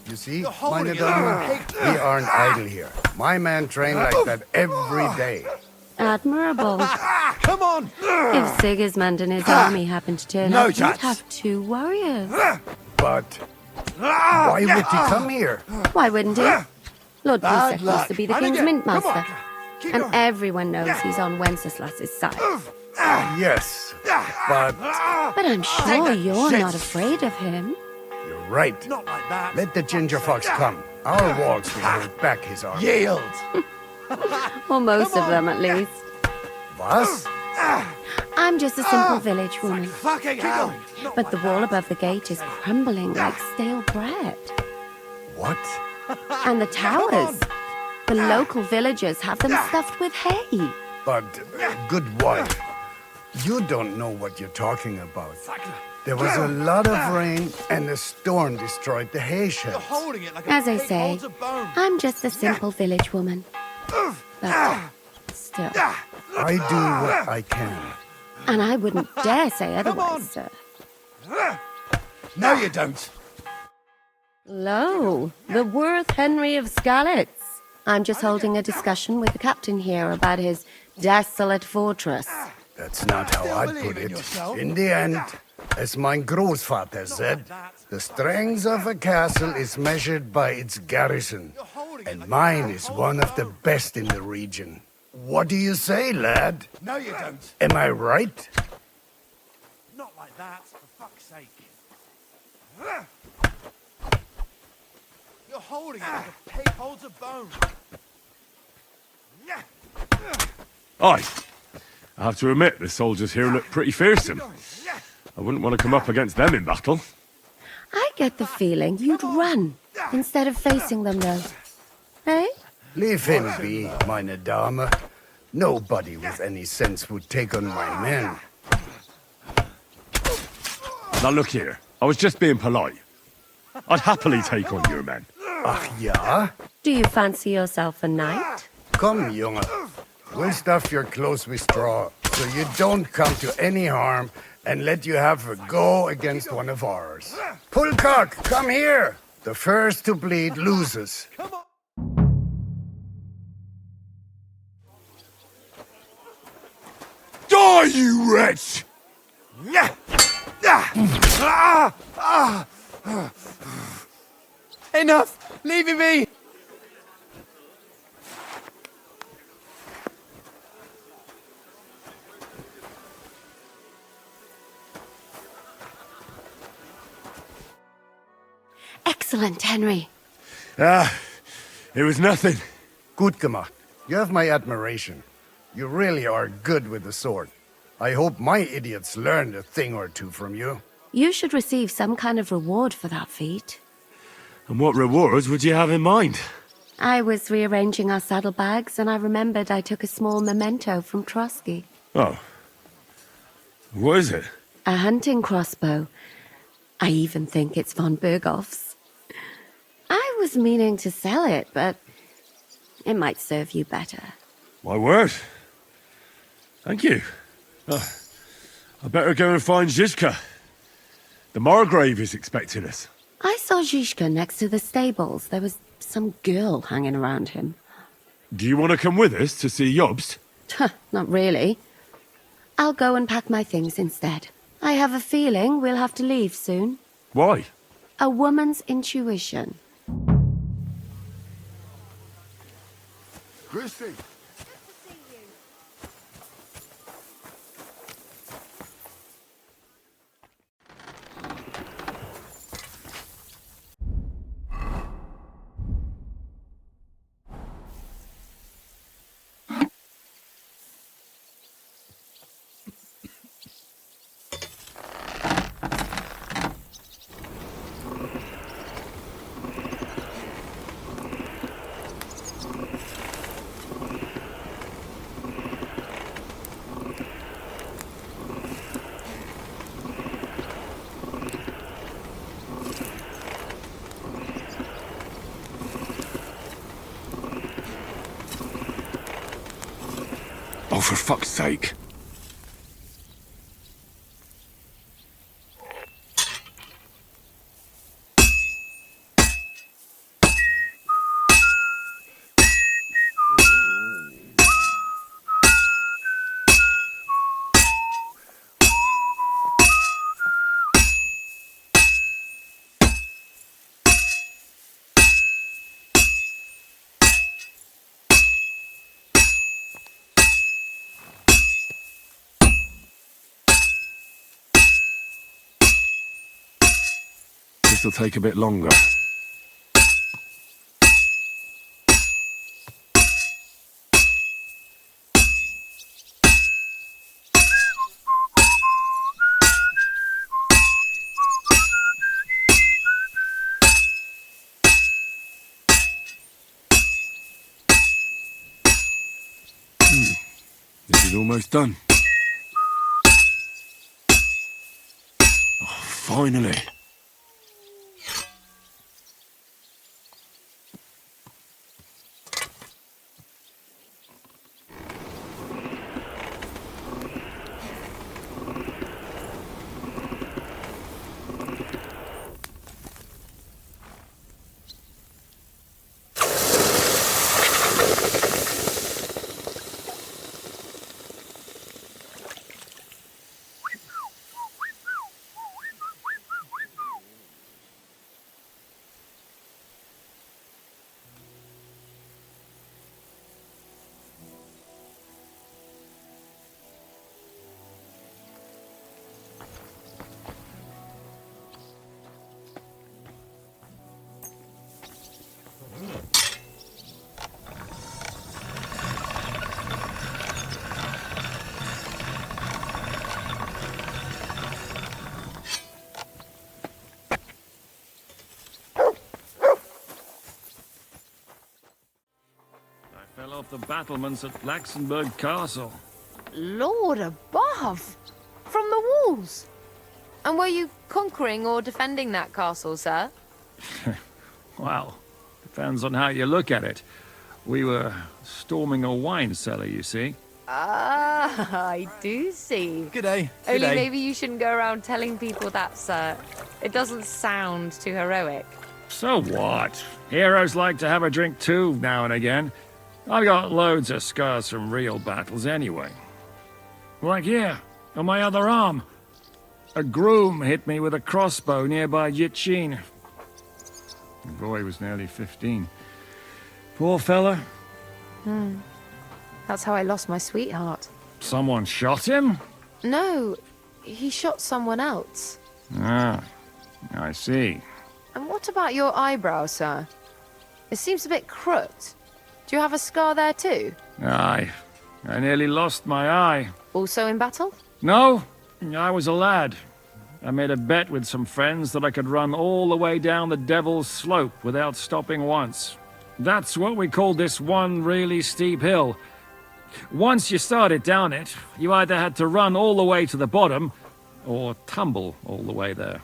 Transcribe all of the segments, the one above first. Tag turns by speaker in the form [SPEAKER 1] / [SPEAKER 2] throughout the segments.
[SPEAKER 1] You see, meine Damen, we aren't idle here. My men train like that every day.
[SPEAKER 2] Admirable.
[SPEAKER 3] Come on!
[SPEAKER 2] If Sigismund and his army happened to turn
[SPEAKER 3] No
[SPEAKER 2] up, you'd
[SPEAKER 3] chance.
[SPEAKER 2] have 2 warriors.
[SPEAKER 1] But why would he come here?
[SPEAKER 2] Why wouldn't he? Lord
[SPEAKER 3] Bad
[SPEAKER 2] Pusek
[SPEAKER 3] luck.
[SPEAKER 2] used to be the
[SPEAKER 3] And
[SPEAKER 2] king's
[SPEAKER 3] again.
[SPEAKER 2] mint
[SPEAKER 3] Come on.
[SPEAKER 2] master.
[SPEAKER 3] Keep
[SPEAKER 2] And
[SPEAKER 3] going.
[SPEAKER 2] everyone knows he's on Wenceslas's side.
[SPEAKER 1] Yes, but
[SPEAKER 2] But I'm sure
[SPEAKER 3] that
[SPEAKER 2] you're
[SPEAKER 3] shit.
[SPEAKER 2] not afraid of him.
[SPEAKER 1] you're right.
[SPEAKER 3] Not like that.
[SPEAKER 1] Let the ginger fox come. Our walls will hold back his army.
[SPEAKER 3] Yield!
[SPEAKER 2] Or most
[SPEAKER 3] Come
[SPEAKER 2] of
[SPEAKER 3] on.
[SPEAKER 2] them, at least.
[SPEAKER 1] Was?
[SPEAKER 2] I'm just a simple village woman.
[SPEAKER 3] Fucking hell! Not
[SPEAKER 2] But
[SPEAKER 3] like
[SPEAKER 2] the wall above the gate is crumbling like stale bread.
[SPEAKER 1] What?
[SPEAKER 2] And the towers. The local villagers have them stuffed with hay.
[SPEAKER 1] But, good wife, you don't know what you're talking about. There was a lot of rain and a storm destroyed the hay
[SPEAKER 3] You're
[SPEAKER 1] sheds.
[SPEAKER 3] holding it like a
[SPEAKER 2] As I
[SPEAKER 3] pig
[SPEAKER 2] say,
[SPEAKER 3] holds a bone.
[SPEAKER 2] I'm just a simple village woman. But still.
[SPEAKER 1] I do what I can.
[SPEAKER 2] And I wouldn't dare say otherwise, sir.
[SPEAKER 3] No, you don't.
[SPEAKER 2] Lo, the worth Henry of Skalitz. I'm just holding a discussion with the captain here about his desolate fortress.
[SPEAKER 1] That's not how I'd
[SPEAKER 3] believe
[SPEAKER 1] put
[SPEAKER 3] in
[SPEAKER 1] it.
[SPEAKER 3] yourself.
[SPEAKER 1] In the end, as my Großvater said, the strength of a castle is measured by its garrison. And mine is one of the best in the region. What do you say, lad?
[SPEAKER 3] No, you don't.
[SPEAKER 1] Am I right?
[SPEAKER 3] Not like that, for fuck's sake. You're holding it like a pig holds a bone.
[SPEAKER 4] Aye. I have to admit, the soldiers here look pretty fearsome. I wouldn't want to come up against them in battle.
[SPEAKER 2] I get the feeling you'd run instead of facing them, though. Eh?
[SPEAKER 1] Leave him be, meine Dame. Nobody with any sense would take on my men.
[SPEAKER 4] Now look here, I was just being polite. I'd happily take on your men.
[SPEAKER 1] Ach ja?
[SPEAKER 2] Do you fancy yourself a knight?
[SPEAKER 1] Come, Junge. We'll stuff your clothes with straw, so you don't come to any harm, and let you have a go against one of ours. Pullcock, come here! The first to bleed loses.
[SPEAKER 4] Die, you wretch!
[SPEAKER 3] Enough! Leave me be!
[SPEAKER 2] Excellent, Henry.
[SPEAKER 4] It was nothing.
[SPEAKER 1] Gut gemacht. You have my admiration. You really are good with the sword. I hope my idiots learned a thing or two from you.
[SPEAKER 2] You should receive some kind of reward for that feat.
[SPEAKER 4] And what rewards would you have in mind?
[SPEAKER 2] I was rearranging our saddlebags, and I remembered I took a small memento from Trotsky.
[SPEAKER 4] Oh. What is it?
[SPEAKER 2] A hunting crossbow. I even think it's von Berghoff's. I was meaning to sell it, but it might serve you better.
[SPEAKER 4] My word. Thank you. I better go and find Zhizka. The Margrave is expecting us.
[SPEAKER 2] I saw Zhishka next to the stables. There was some girl hanging around him.
[SPEAKER 4] Do you want to come with us to see Jobst?
[SPEAKER 2] Not really. I'll go and pack my things instead. I have a feeling we'll have to leave soon.
[SPEAKER 4] Why?
[SPEAKER 2] A woman's intuition.
[SPEAKER 1] Christy!
[SPEAKER 4] Oh, for fuck's sake. this'll take a bit longer. This is almost done. Oh, finally.
[SPEAKER 5] Fell off the battlements at Laxenburg Castle.
[SPEAKER 6] Lord above! From the walls! And were you conquering or defending that castle, sir?
[SPEAKER 5] Well, depends on how you look at it. We were storming a wine cellar, you see.
[SPEAKER 6] Ah, I do see.
[SPEAKER 3] G'day.
[SPEAKER 6] Only
[SPEAKER 3] G'day.
[SPEAKER 6] maybe you shouldn't go around telling people that, sir. It doesn't sound too heroic.
[SPEAKER 5] So what? Heroes like to have a drink too, now and again. I've got loads of scars from real battles anyway. Like here, on my other arm. A groom hit me with a crossbow nearby Yitchin. The boy was nearly 15. Poor fella.
[SPEAKER 6] That's how I lost my sweetheart.
[SPEAKER 5] Someone shot him?
[SPEAKER 6] No, he shot someone else.
[SPEAKER 5] Ah, I see.
[SPEAKER 6] And what about your eyebrow, sir? It seems a bit crooked. Do you have a scar there too?
[SPEAKER 5] I nearly lost my eye.
[SPEAKER 6] Also in battle?
[SPEAKER 5] No, I was a lad. I made a bet with some friends that I could run all the way down the Devil's Slope without stopping once. That's what we called this one really steep hill. Once you started down it, you either had to run all the way to the bottom, or tumble all the way there.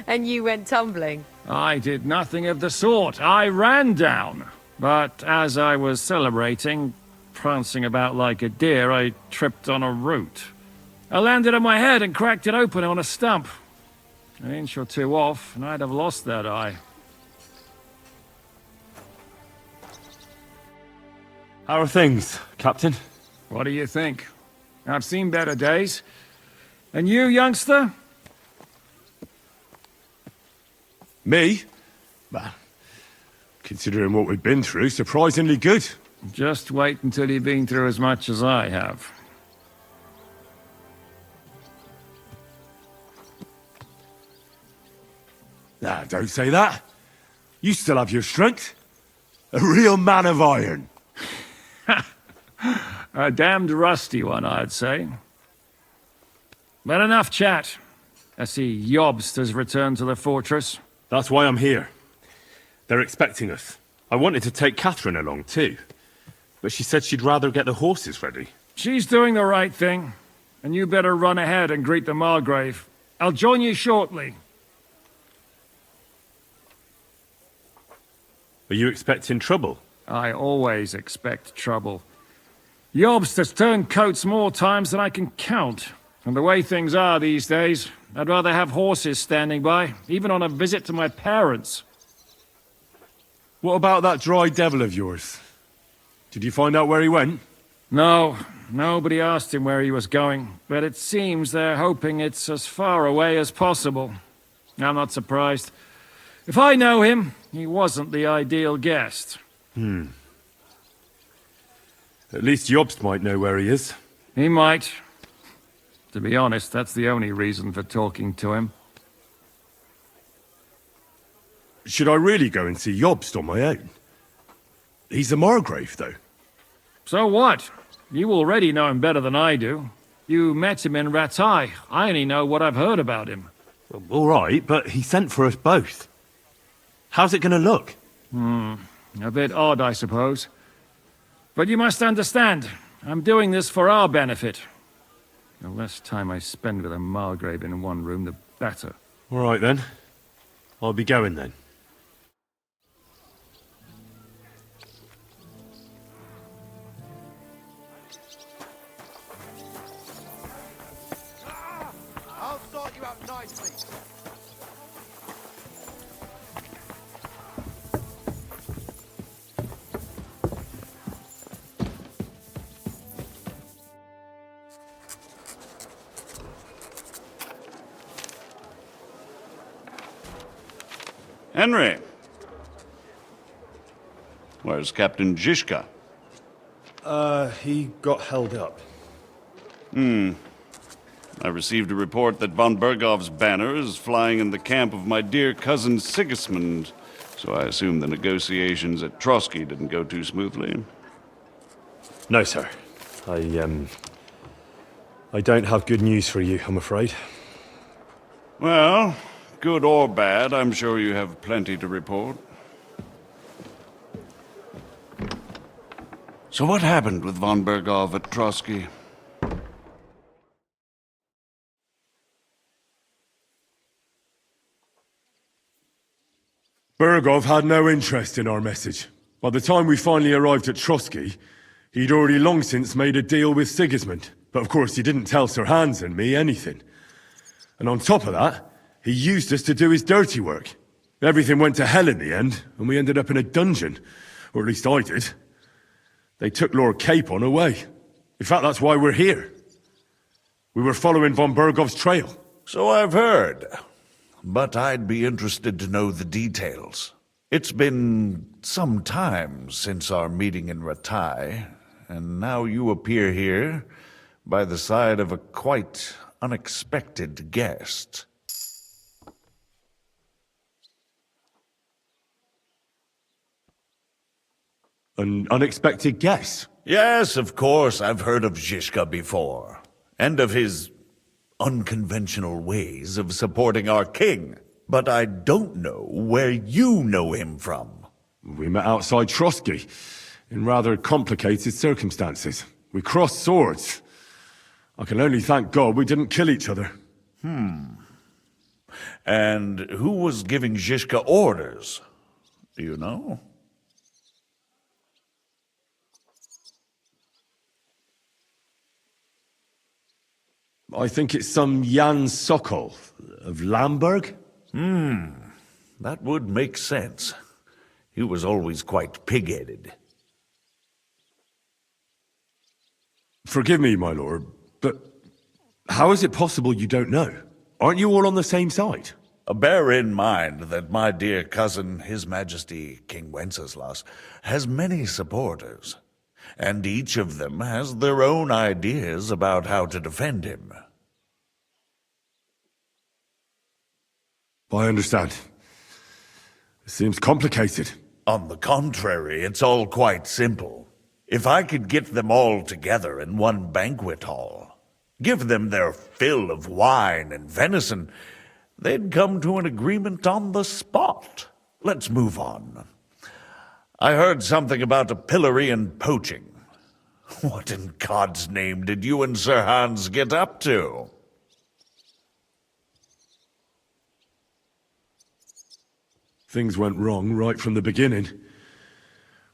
[SPEAKER 6] And you went tumbling?
[SPEAKER 5] I did nothing of the sort. I ran down. But as I was celebrating, prancing about like a deer, I tripped on a root. I landed on my head and cracked it open on a stump. An inch or two off, and I'd have lost that eye.
[SPEAKER 4] How are things, Captain?
[SPEAKER 5] What do you think? I've seen better days. And you, youngster?
[SPEAKER 4] Me? Well, considering what we've been through, surprisingly good.
[SPEAKER 5] Just wait until you've been through as much as I have.
[SPEAKER 4] Nah, don't say that. You still have your strength. A real man of iron.
[SPEAKER 5] A damned rusty one, I'd say. But enough chat. I see Yobst has returned to the fortress.
[SPEAKER 4] That's why I'm here. They're expecting us. I wanted to take Catherine along too, but she said she'd rather get the horses ready.
[SPEAKER 5] She's doing the right thing, and you better run ahead and greet the Margrave. I'll join you shortly.
[SPEAKER 4] Are you expecting trouble?
[SPEAKER 5] I always expect trouble. Yobst has turned coats more times than I can count. And the way things are these days, I'd rather have horses standing by, even on a visit to my parents.
[SPEAKER 4] What about that dry devil of yours? Did you find out where he went?
[SPEAKER 5] No, nobody asked him where he was going, but it seems they're hoping it's as far away as possible. I'm not surprised. If I know him, he wasn't the ideal guest.
[SPEAKER 4] At least Jobst might know where he is.
[SPEAKER 5] He might. To be honest, that's the only reason for talking to him.
[SPEAKER 4] should I really go and see Yobst on my own? He's a Margrave, though.
[SPEAKER 5] So what? You already know him better than I do. You met him in Ratai. I only know what I've heard about him.
[SPEAKER 7] Well, all right, but he sent for us both. How's it going to look?
[SPEAKER 5] A bit odd, I suppose. But you must understand, I'm doing this for our benefit. The less time I spend with a Margrave in one room, the better.
[SPEAKER 7] All right, then. I'll be going, then.
[SPEAKER 3] I'll sort you out nicely.
[SPEAKER 8] Henry! Where's Captain Zhishka?
[SPEAKER 7] He got held up.
[SPEAKER 8] I received a report that von Bergov's banner is flying in the camp of my dear cousin Sigismund, so I assume the negotiations at Trotsky didn't go too smoothly.
[SPEAKER 7] No, sir. I don't have good news for you, I'm afraid.
[SPEAKER 8] Well, good or bad, I'm sure you have plenty to report. So what happened with von Bergov at Trotsky?
[SPEAKER 4] Bergov had no interest in our message. By the time we finally arrived at Trotsky, he'd already long since made a deal with Sigismund. But of course he didn't tell Sir Hans and me anything. And on top of that, he used us to do his dirty work. Everything went to hell in the end, and we ended up in a dungeon. Or at least I did. They took Lord Capon away. In fact, that's why we're here. We were following von Bergov's trail.
[SPEAKER 9] So I've heard. But I'd be interested to know the details. It's been some time since our meeting in Ratai, and now you appear here by the side of a quite unexpected guest.
[SPEAKER 4] An unexpected guess.
[SPEAKER 9] Yes, of course, I've heard of Zhishka before, and of his unconventional ways of supporting our king. But I don't know where you know him from.
[SPEAKER 4] We met outside Trotsky, in rather complicated circumstances. We crossed swords. I can only thank God we didn't kill each other.
[SPEAKER 9] And who was giving Zhishka orders? Do you know?
[SPEAKER 4] I think it's some Jan Sokol of Lamberg.
[SPEAKER 9] That would make sense. He was always quite pig-headed.
[SPEAKER 4] Forgive me, my lord, but how is it possible you don't know? Aren't you all on the same side?
[SPEAKER 9] Bear in mind that my dear cousin, His Majesty King Wenceslas, has many supporters, and each of them has their own ideas about how to defend him.
[SPEAKER 4] I understand. It seems complicated.
[SPEAKER 9] On the contrary, it's all quite simple. If I could get them all together in one banquet hall, give them their fill of wine and venison, they'd come to an agreement on the spot. Let's move on. I heard something about a pillory and poaching. What in God's name did you and Sir Hans get up to?
[SPEAKER 4] Things went wrong right from the beginning.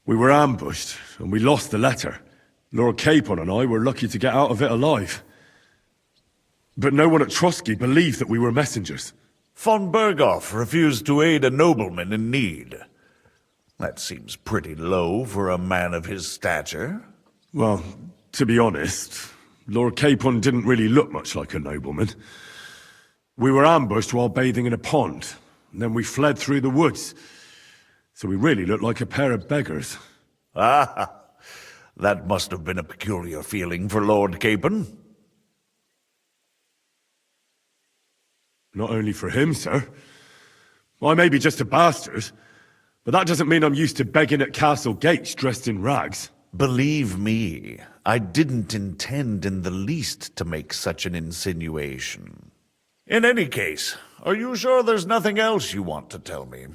[SPEAKER 4] We were ambushed, and we lost the letter. Lord Capon and I were lucky to get out of it alive. But no one at Trotsky believed that we were messengers.
[SPEAKER 9] Von Berghoff refused to aid a nobleman in need. That seems pretty low for a man of his stature.
[SPEAKER 4] Well, to be honest, Lord Capon didn't really look much like a nobleman. We were ambushed while bathing in a pond, and then we fled through the woods. So we really looked like a pair of beggars.
[SPEAKER 9] Ah, that must have been a peculiar feeling for Lord Capon.
[SPEAKER 4] Not only for him, sir, I may be just a bastard, but that doesn't mean I'm used to begging at castle gates dressed in rags.
[SPEAKER 9] Believe me, I didn't intend in the least to make such an insinuation. In any case, are you sure there's nothing else you want to tell me?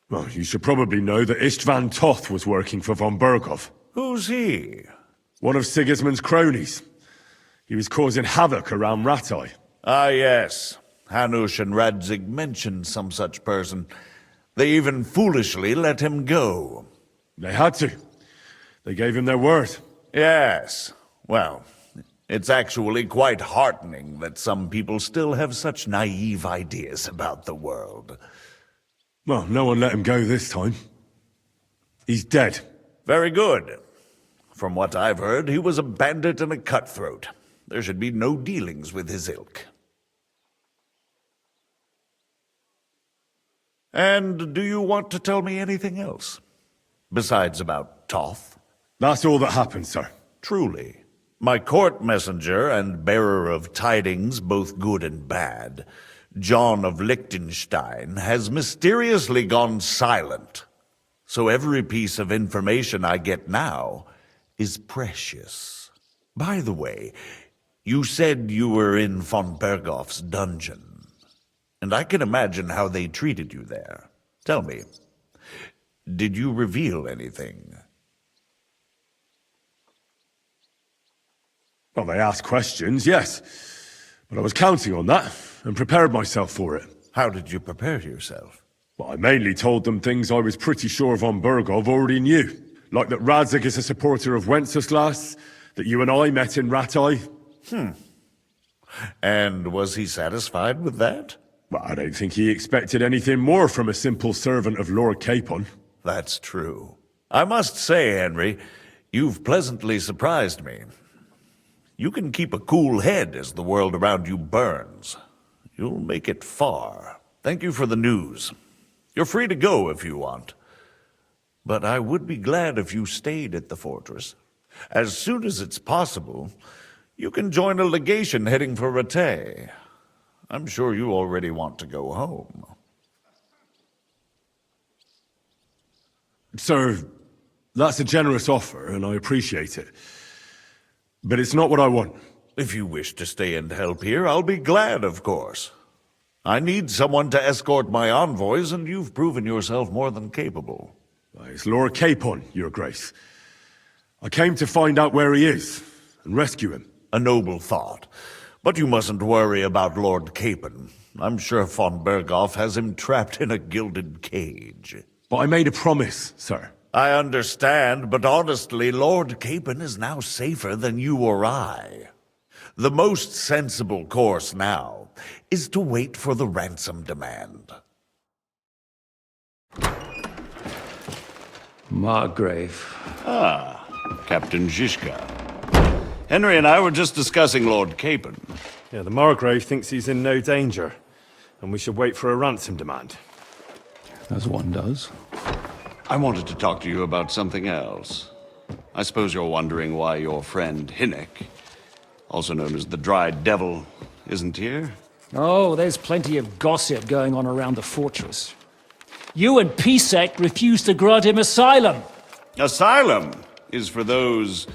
[SPEAKER 4] Well, you should probably know that Istvan Toth was working for von Berghoff.
[SPEAKER 9] Who's he?
[SPEAKER 4] One of Sigismund's cronies. He was causing havoc around Ratai.
[SPEAKER 9] Ah, yes. Hanush and Radzig mentioned some such person. They even foolishly let him go.
[SPEAKER 4] They had to. They gave him their word.
[SPEAKER 9] Yes. Well, it's actually quite heartening that some people still have such naive ideas about the world.
[SPEAKER 4] Well, no one let him go this time. He's dead.
[SPEAKER 9] Very good. From what I've heard, he was a bandit and a cutthroat. There should be no dealings with his ilk. And do you want to tell me anything else? Besides about Toth?
[SPEAKER 4] That's all that happened, sir.
[SPEAKER 9] Truly. My court messenger and bearer of tidings, both good and bad, John of Liechtenstein, has mysteriously gone silent. So every piece of information I get now is precious. By the way, you said you were in von Berghoff's dungeon, and I can imagine how they treated you there. Tell me, did you reveal anything?
[SPEAKER 4] Well, they asked questions, yes. But I was counting on that, and prepared myself for it.
[SPEAKER 9] How did you prepare yourself?
[SPEAKER 4] Well, I mainly told them things I was pretty sure von Berghoff already knew. Like that Radzig is a supporter of Wenceslas, that you and I met in Ratai.
[SPEAKER 9] And was he satisfied with that?
[SPEAKER 4] Well, I don't think he expected anything more from a simple servant of Lord Capon.
[SPEAKER 9] That's true. I must say, Henry, you've pleasantly surprised me. You can keep a cool head as the world around you burns. You'll make it far. Thank you for the news. You're free to go if you want. But I would be glad if you stayed at the fortress. As soon as it's possible, you can join a legation heading for Ratai. I'm sure you already want to go home.
[SPEAKER 4] Sir, that's a generous offer, and I appreciate it. But it's not what I want.
[SPEAKER 9] If you wish to stay and help here, I'll be glad, of course. I need someone to escort my envoys, and you've proven yourself more than capable.
[SPEAKER 4] It's Lord Capon, Your Grace. I came to find out where he is, and rescue him.
[SPEAKER 9] A noble thought. But you mustn't worry about Lord Capon. I'm sure von Berghoff has him trapped in a gilded cage.
[SPEAKER 4] But I made a promise, sir.
[SPEAKER 9] I understand, but honestly, Lord Capon is now safer than you or I. The most sensible course now is to wait for the ransom demand.
[SPEAKER 5] Margrave.
[SPEAKER 8] Ah, Captain Žижka. Henry and I were just discussing Lord Capon.
[SPEAKER 7] Yeah, the Margrave thinks he's in no danger, and we should wait for a ransom demand.
[SPEAKER 5] As one does.
[SPEAKER 8] I wanted to talk to you about something else. I suppose you're wondering why your friend Hinnek, also known as the Dried Devil, isn't here?
[SPEAKER 10] Oh, there's plenty of gossip going on around the fortress. You and Pisek refused to grant him asylum.
[SPEAKER 8] Asylum is for those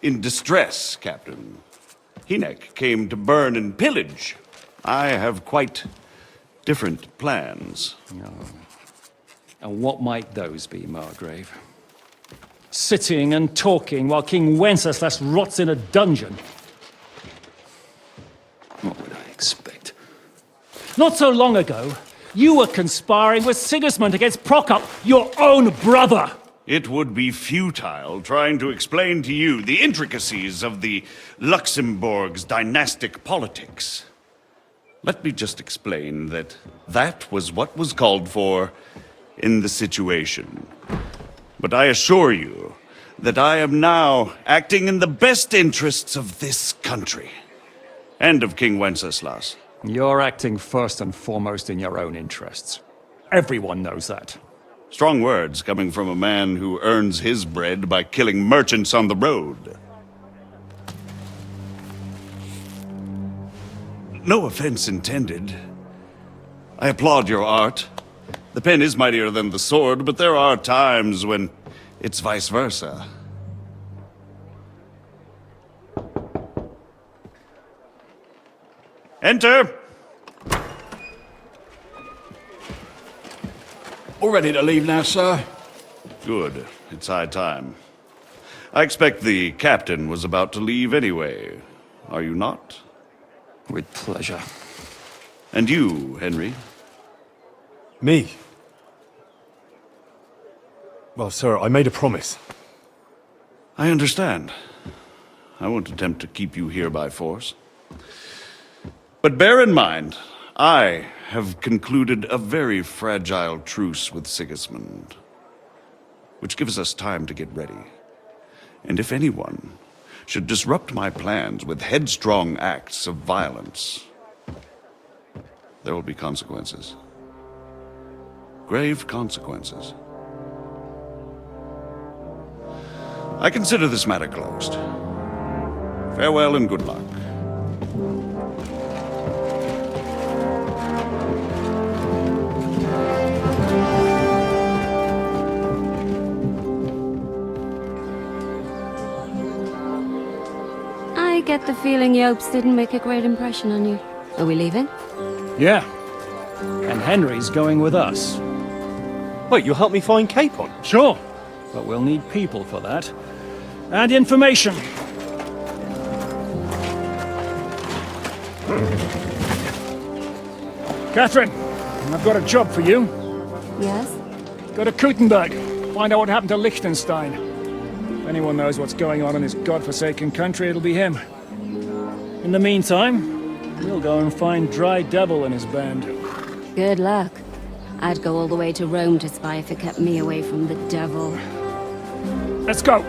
[SPEAKER 8] in distress, Captain. Hinnek came to burn and pillage. I have quite different plans.
[SPEAKER 10] And what might those be, Margrave? Sitting and talking while King Wenceslas rots in a dungeon. What would I expect? Not so long ago, you were conspiring with Sigismund against Prokop, your own brother!
[SPEAKER 8] It would be futile trying to explain to you the intricacies of the Luxembourg's dynastic politics. Let me just explain that that was what was called for in the situation. But I assure you that I am now acting in the best interests of this country and of King Wenceslas.
[SPEAKER 10] You're acting first and foremost in your own interests. Everyone knows that.
[SPEAKER 8] Strong words coming from a man who earns his bread by killing merchants on the road. No offense intended, I applaud your art. The pen is mightier than the sword, but there are times when it's vice versa. Enter!
[SPEAKER 5] All ready to leave now, sir?
[SPEAKER 8] Good. It's high time. I expect the captain was about to leave anyway. Are you not?
[SPEAKER 10] With pleasure.
[SPEAKER 8] And you, Henry?
[SPEAKER 7] Me? Well, sir, I made a promise.
[SPEAKER 8] I understand. I won't attempt to keep you here by force. But bear in mind, I have concluded a very fragile truce with Sigismund, which gives us time to get ready. And if anyone should disrupt my plans with headstrong acts of violence, there will be consequences. Grave consequences. I consider this matter closed. Farewell and good luck.
[SPEAKER 2] I get the feeling Yopes didn't make a great impression on you. Are we leaving?
[SPEAKER 10] Yeah. And Henry's going with us.
[SPEAKER 7] Wait, you'll help me find Capon?
[SPEAKER 10] Sure. But we'll need people for that. And information. Catherine, I've got a job for you.
[SPEAKER 2] Yes?
[SPEAKER 10] Go to Kuttenberg. Find out what happened to Liechtenstein. If anyone knows what's going on in this godforsaken country, it'll be him. In the meantime, we'll go and find Dry Devil and his band.
[SPEAKER 2] Good luck. I'd go all the way to Rome to spy if it kept me away from the devil.
[SPEAKER 10] Let's go!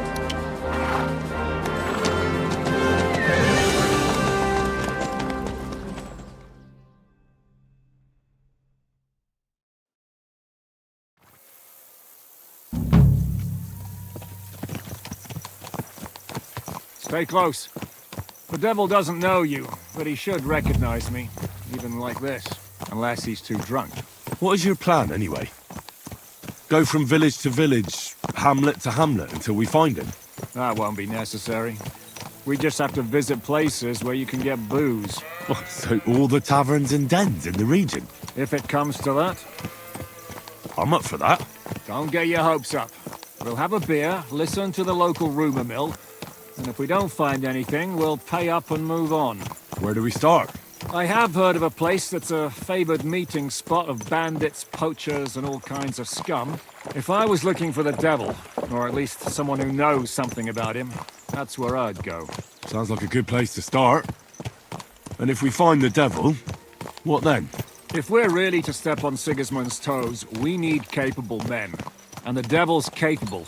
[SPEAKER 10] Stay close. The devil doesn't know you, but he should recognize me, even like this, unless he's too drunk.
[SPEAKER 11] What is your plan, anyway? Go from village to village, hamlet to hamlet, until we find him?
[SPEAKER 5] That won't be necessary. We just have to visit places where you can get booze.
[SPEAKER 11] Oh, so all the taverns and dens in the region?
[SPEAKER 5] If it comes to that.
[SPEAKER 11] I'm up for that.
[SPEAKER 5] Don't get your hopes up. We'll have a beer, listen to the local rumour mill, and if we don't find anything, we'll pay up and move on.
[SPEAKER 11] Where do we start?
[SPEAKER 5] I have heard of a place that's a favoured meeting spot of bandits, poachers, and all kinds of scum. If I was looking for the devil, or at least someone who knows something about him, that's where I'd go.
[SPEAKER 11] Sounds like a good place to start. And if we find the devil, what then?
[SPEAKER 5] If we're really to step on Sigismund's toes, we need capable men. And the devil's capable.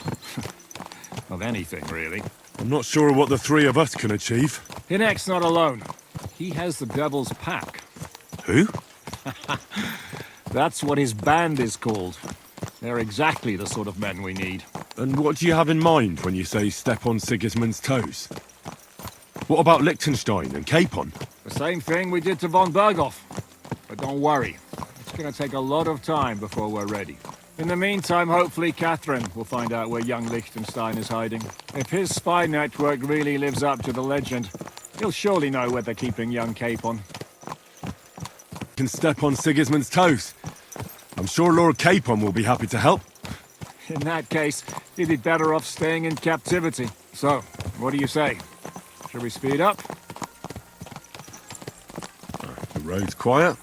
[SPEAKER 5] of anything, really.
[SPEAKER 11] I'm not sure what the three of us can achieve.
[SPEAKER 5] Hinek's not alone. He has the devil's pack.
[SPEAKER 11] Who?
[SPEAKER 5] That's what his band is called. They're exactly the sort of men we need.
[SPEAKER 11] And what do you have in mind when you say step on Sigismund's toes? What about Liechtenstein and Capon?
[SPEAKER 5] The same thing we did to von Berghoff. But don't worry. It's going to take a lot of time before we're ready. In the meantime, hopefully Catherine will find out where young Liechtenstein is hiding. If his spy network really lives up to the legend, he'll surely know where they're keeping young Capon.
[SPEAKER 11] Can step on Sigismund's toes. I'm sure Lord Capon will be happy to help.
[SPEAKER 5] In that case, he'd be better off staying in captivity. So, what do you say? Shall we speed up?
[SPEAKER 11] The road's quiet.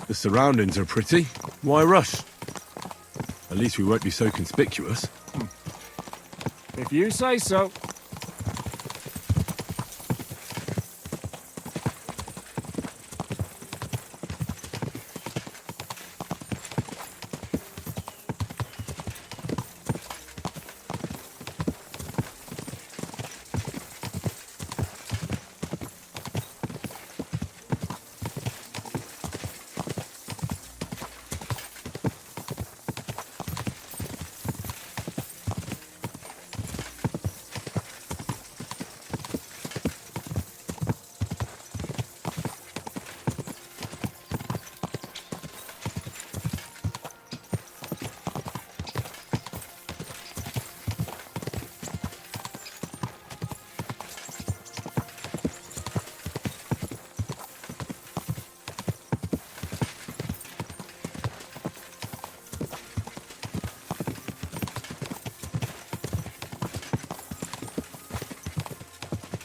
[SPEAKER 11] The surroundings are pretty. Why rush? At least we won't be so conspicuous.
[SPEAKER 5] If you say so.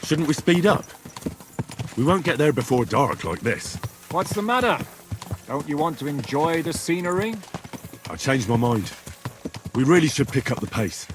[SPEAKER 11] Shouldn't we speed up? We won't get there before dark like this.
[SPEAKER 5] What's the matter? Don't you want to enjoy the scenery?
[SPEAKER 11] I changed my mind. We really should pick up the pace.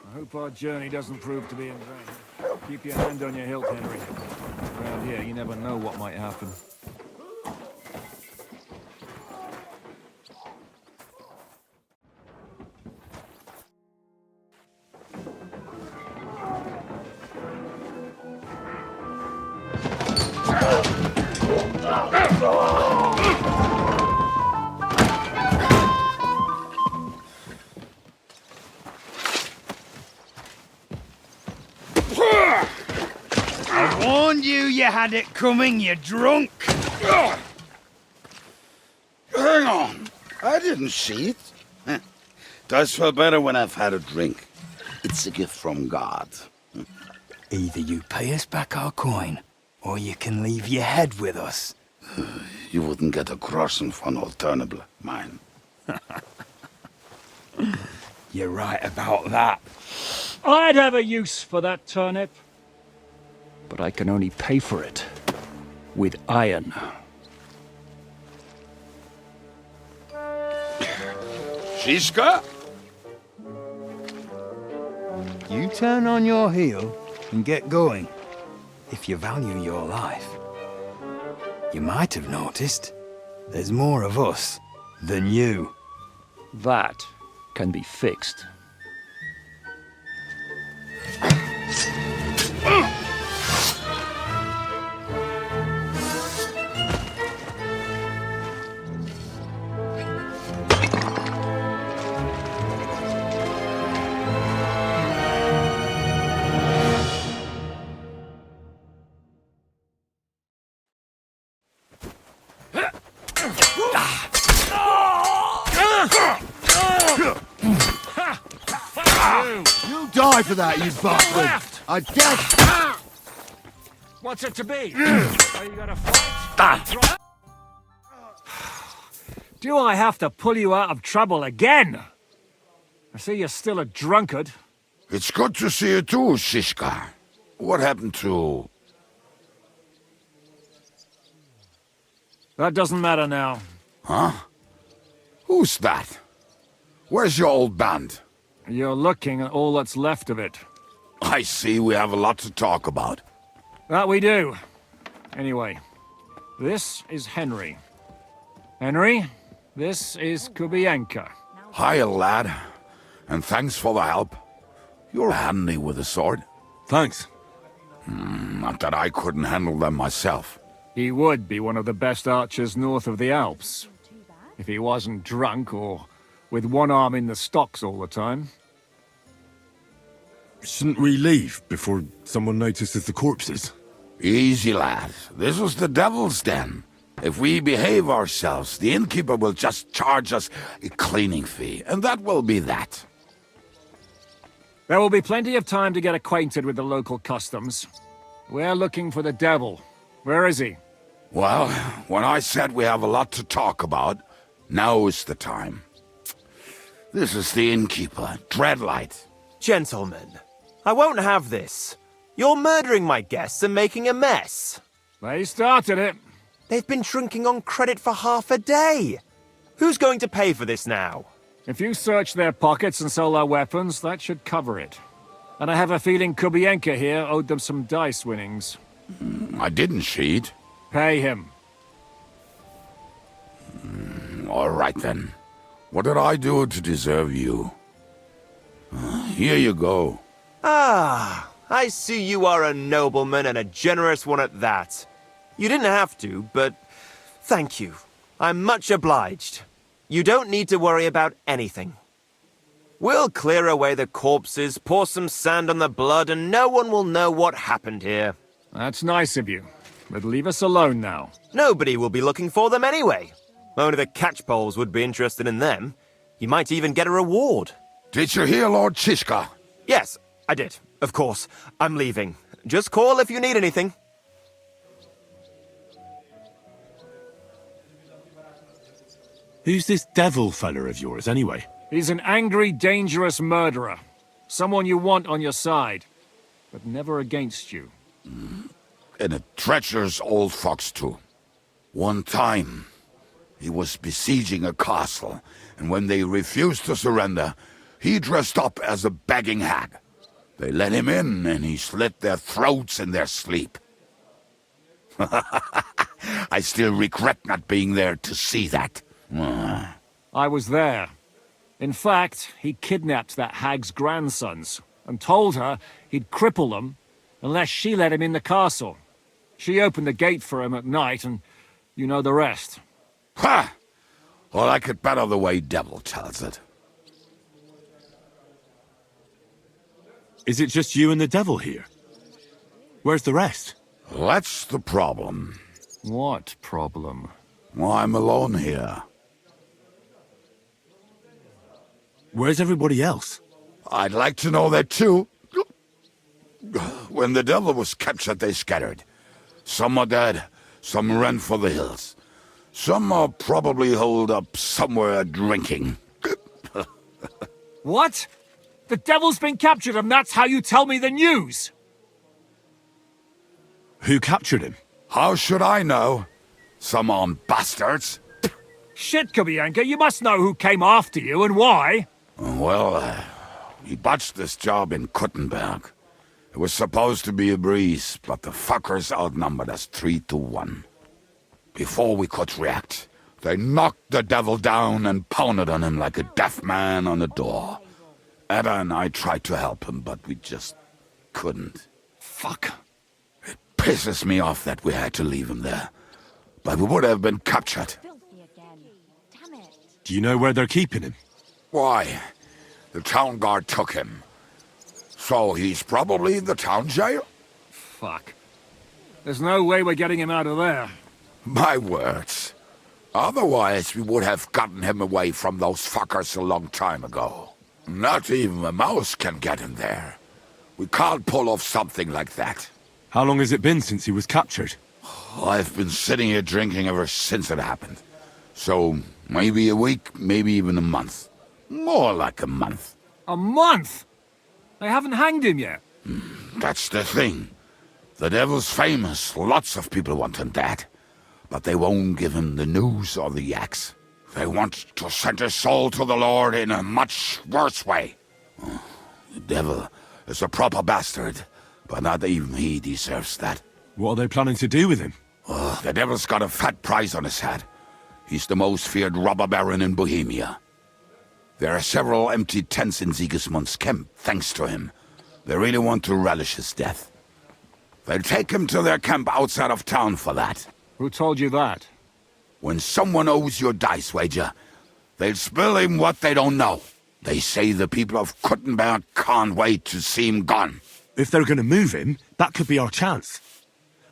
[SPEAKER 5] I hope our journey doesn't prove to be in vain. Keep your hand on your hilt, Henry. Around here, you never know what might happen.
[SPEAKER 1] I warned you you had it coming, you drunk!
[SPEAKER 12] Hang on. I didn't see it. Does feel better when I've had a drink. It's a gift from God.
[SPEAKER 13] Either you pay us back our coin, or you can leave your head with us.
[SPEAKER 12] You wouldn't get a groschen for an alternative, mine.
[SPEAKER 13] You're right about that.
[SPEAKER 10] I'd have a use for that turnip. But I can only pay for it with iron.
[SPEAKER 12] Zhishka?
[SPEAKER 13] You turn on your heel and get going. If you value your life. You might have noticed there's more of us than you.
[SPEAKER 10] That can be fixed.
[SPEAKER 1] You'll die for that, you bastard! I guess...
[SPEAKER 5] What's it to be? Are you gonna fight? Do I have to pull you out of trouble again? I see you're still a drunkard.
[SPEAKER 12] It's good to see you too, Zhishka. What happened to...
[SPEAKER 5] That doesn't matter now.
[SPEAKER 12] Huh? Who's that? Where's your old band?
[SPEAKER 5] You're looking at all that's left of it.
[SPEAKER 12] I see we have a lot to talk about.
[SPEAKER 5] That we do. Anyway, this is Henry. Henry, this is Kubienka.
[SPEAKER 12] Hiya, lad. And thanks for the help. You're handy with a sword.
[SPEAKER 11] Thanks.
[SPEAKER 12] Not that I couldn't handle them myself.
[SPEAKER 5] He would be one of the best archers north of the Alps. If he wasn't drunk or with one arm in the stocks all the time.
[SPEAKER 11] Shouldn't we leave before someone notices the corpses?
[SPEAKER 12] Easy, lad. This was the devil's den. If we behave ourselves, the innkeeper will just charge us a cleaning fee, and that will be that.
[SPEAKER 5] There will be plenty of time to get acquainted with the local customs. We're looking for the devil. Where is he?
[SPEAKER 12] Well, when I said we have a lot to talk about, now is the time. This is the innkeeper, Dreadlight.
[SPEAKER 14] Gentlemen, I won't have this. You're murdering my guests and making a mess.
[SPEAKER 5] They started it.
[SPEAKER 14] They've been drinking on credit for half a day. Who's going to pay for this now?
[SPEAKER 5] If you search their pockets and sell their weapons, that should cover it. And I have a feeling Kubienka here owed them some dice winnings.
[SPEAKER 12] I didn't cheat.
[SPEAKER 5] Pay him.
[SPEAKER 12] All right, then. What did I do to deserve you? Here you go.
[SPEAKER 14] Ah, I see you are a nobleman and a generous one at that. You didn't have to, but thank you. I'm much obliged. You don't need to worry about anything. We'll clear away the corpses, pour some sand on the blood, and no one will know what happened here.
[SPEAKER 5] That's nice of you. But leave us alone now.
[SPEAKER 14] Nobody will be looking for them anyway. Only the catchpoles would be interested in them. You might even get a reward.
[SPEAKER 12] Did you hear Lord Zhishka?
[SPEAKER 14] Yes, I did. Of course. I'm leaving. Just call if you need anything.
[SPEAKER 11] Who's this devil fella of yours, anyway?
[SPEAKER 5] He's an angry, dangerous murderer. Someone you want on your side, but never against you.
[SPEAKER 12] And a treacherous old fox, too. One time, he was besieging a castle, and when they refused to surrender, he dressed up as a begging hag. They let him in, and he slit their throats in their sleep. I still regret not being there to see that.
[SPEAKER 5] I was there. In fact, he kidnapped that hag's grandsons and told her he'd cripple them unless she let him in the castle. She opened the gate for him at night, and you know the rest.
[SPEAKER 12] Ha! Well, I could better the way Devil tells it.
[SPEAKER 11] Is it just you and the devil here? Where's the rest?
[SPEAKER 12] That's the problem.
[SPEAKER 5] What problem?
[SPEAKER 12] Well, I'm alone here.
[SPEAKER 11] Where's everybody else?
[SPEAKER 12] I'd like to know that too. When the devil was captured, they scattered. Some are dead, some ran for the hills. Some are probably holed up somewhere drinking.
[SPEAKER 5] What? The devil's been captured and that's how you tell me the news?
[SPEAKER 11] Who captured him?
[SPEAKER 12] How should I know? Some armed bastards.
[SPEAKER 5] Shit, Kubianka, you must know who came after you and why.
[SPEAKER 12] Well, we botched this job in Kuttenberg. It was supposed to be a breeze, but the fuckers outnumbered us 3-1. Before we could react, they knocked the devil down and pounded on him like a deaf man on a door. Ada and I tried to help him, but we just couldn't.
[SPEAKER 5] Fuck.
[SPEAKER 12] It pisses me off that we had to leave him there. But we would have been captured.
[SPEAKER 11] Do you know where they're keeping him?
[SPEAKER 12] Why? The town guard took him. So he's probably in the town jail?
[SPEAKER 5] Fuck. There's no way we're getting him out of there.
[SPEAKER 12] My words. Otherwise, we would have gotten him away from those fuckers a long time ago. Not even a mouse can get in there. We can't pull off something like that.
[SPEAKER 11] How long has it been since he was captured?
[SPEAKER 12] I've been sitting here drinking ever since it happened. So, maybe a week, maybe even a month. More like a month.
[SPEAKER 5] A month? They haven't hanged him yet.
[SPEAKER 12] That's the thing. The devil's famous. Lots of people want him dead. But they won't give him the news or the axe. They want to send his soul to the Lord in a much worse way. The devil is a proper bastard, but not even he deserves that.
[SPEAKER 11] What are they planning to do with him?
[SPEAKER 12] The devil's got a fat price on his head. He's the most feared robber baron in Bohemia. There are several empty tents in Sigismund's camp, thanks to him. They really want to relish his death. They'll take him to their camp outside of town for that.
[SPEAKER 5] Who told you that?
[SPEAKER 12] When someone owes you a dice wager, they'll spill him what they don't know. They say the people of Kuttenberg can't wait to see him gone.
[SPEAKER 11] If they're going to move him, that could be our chance.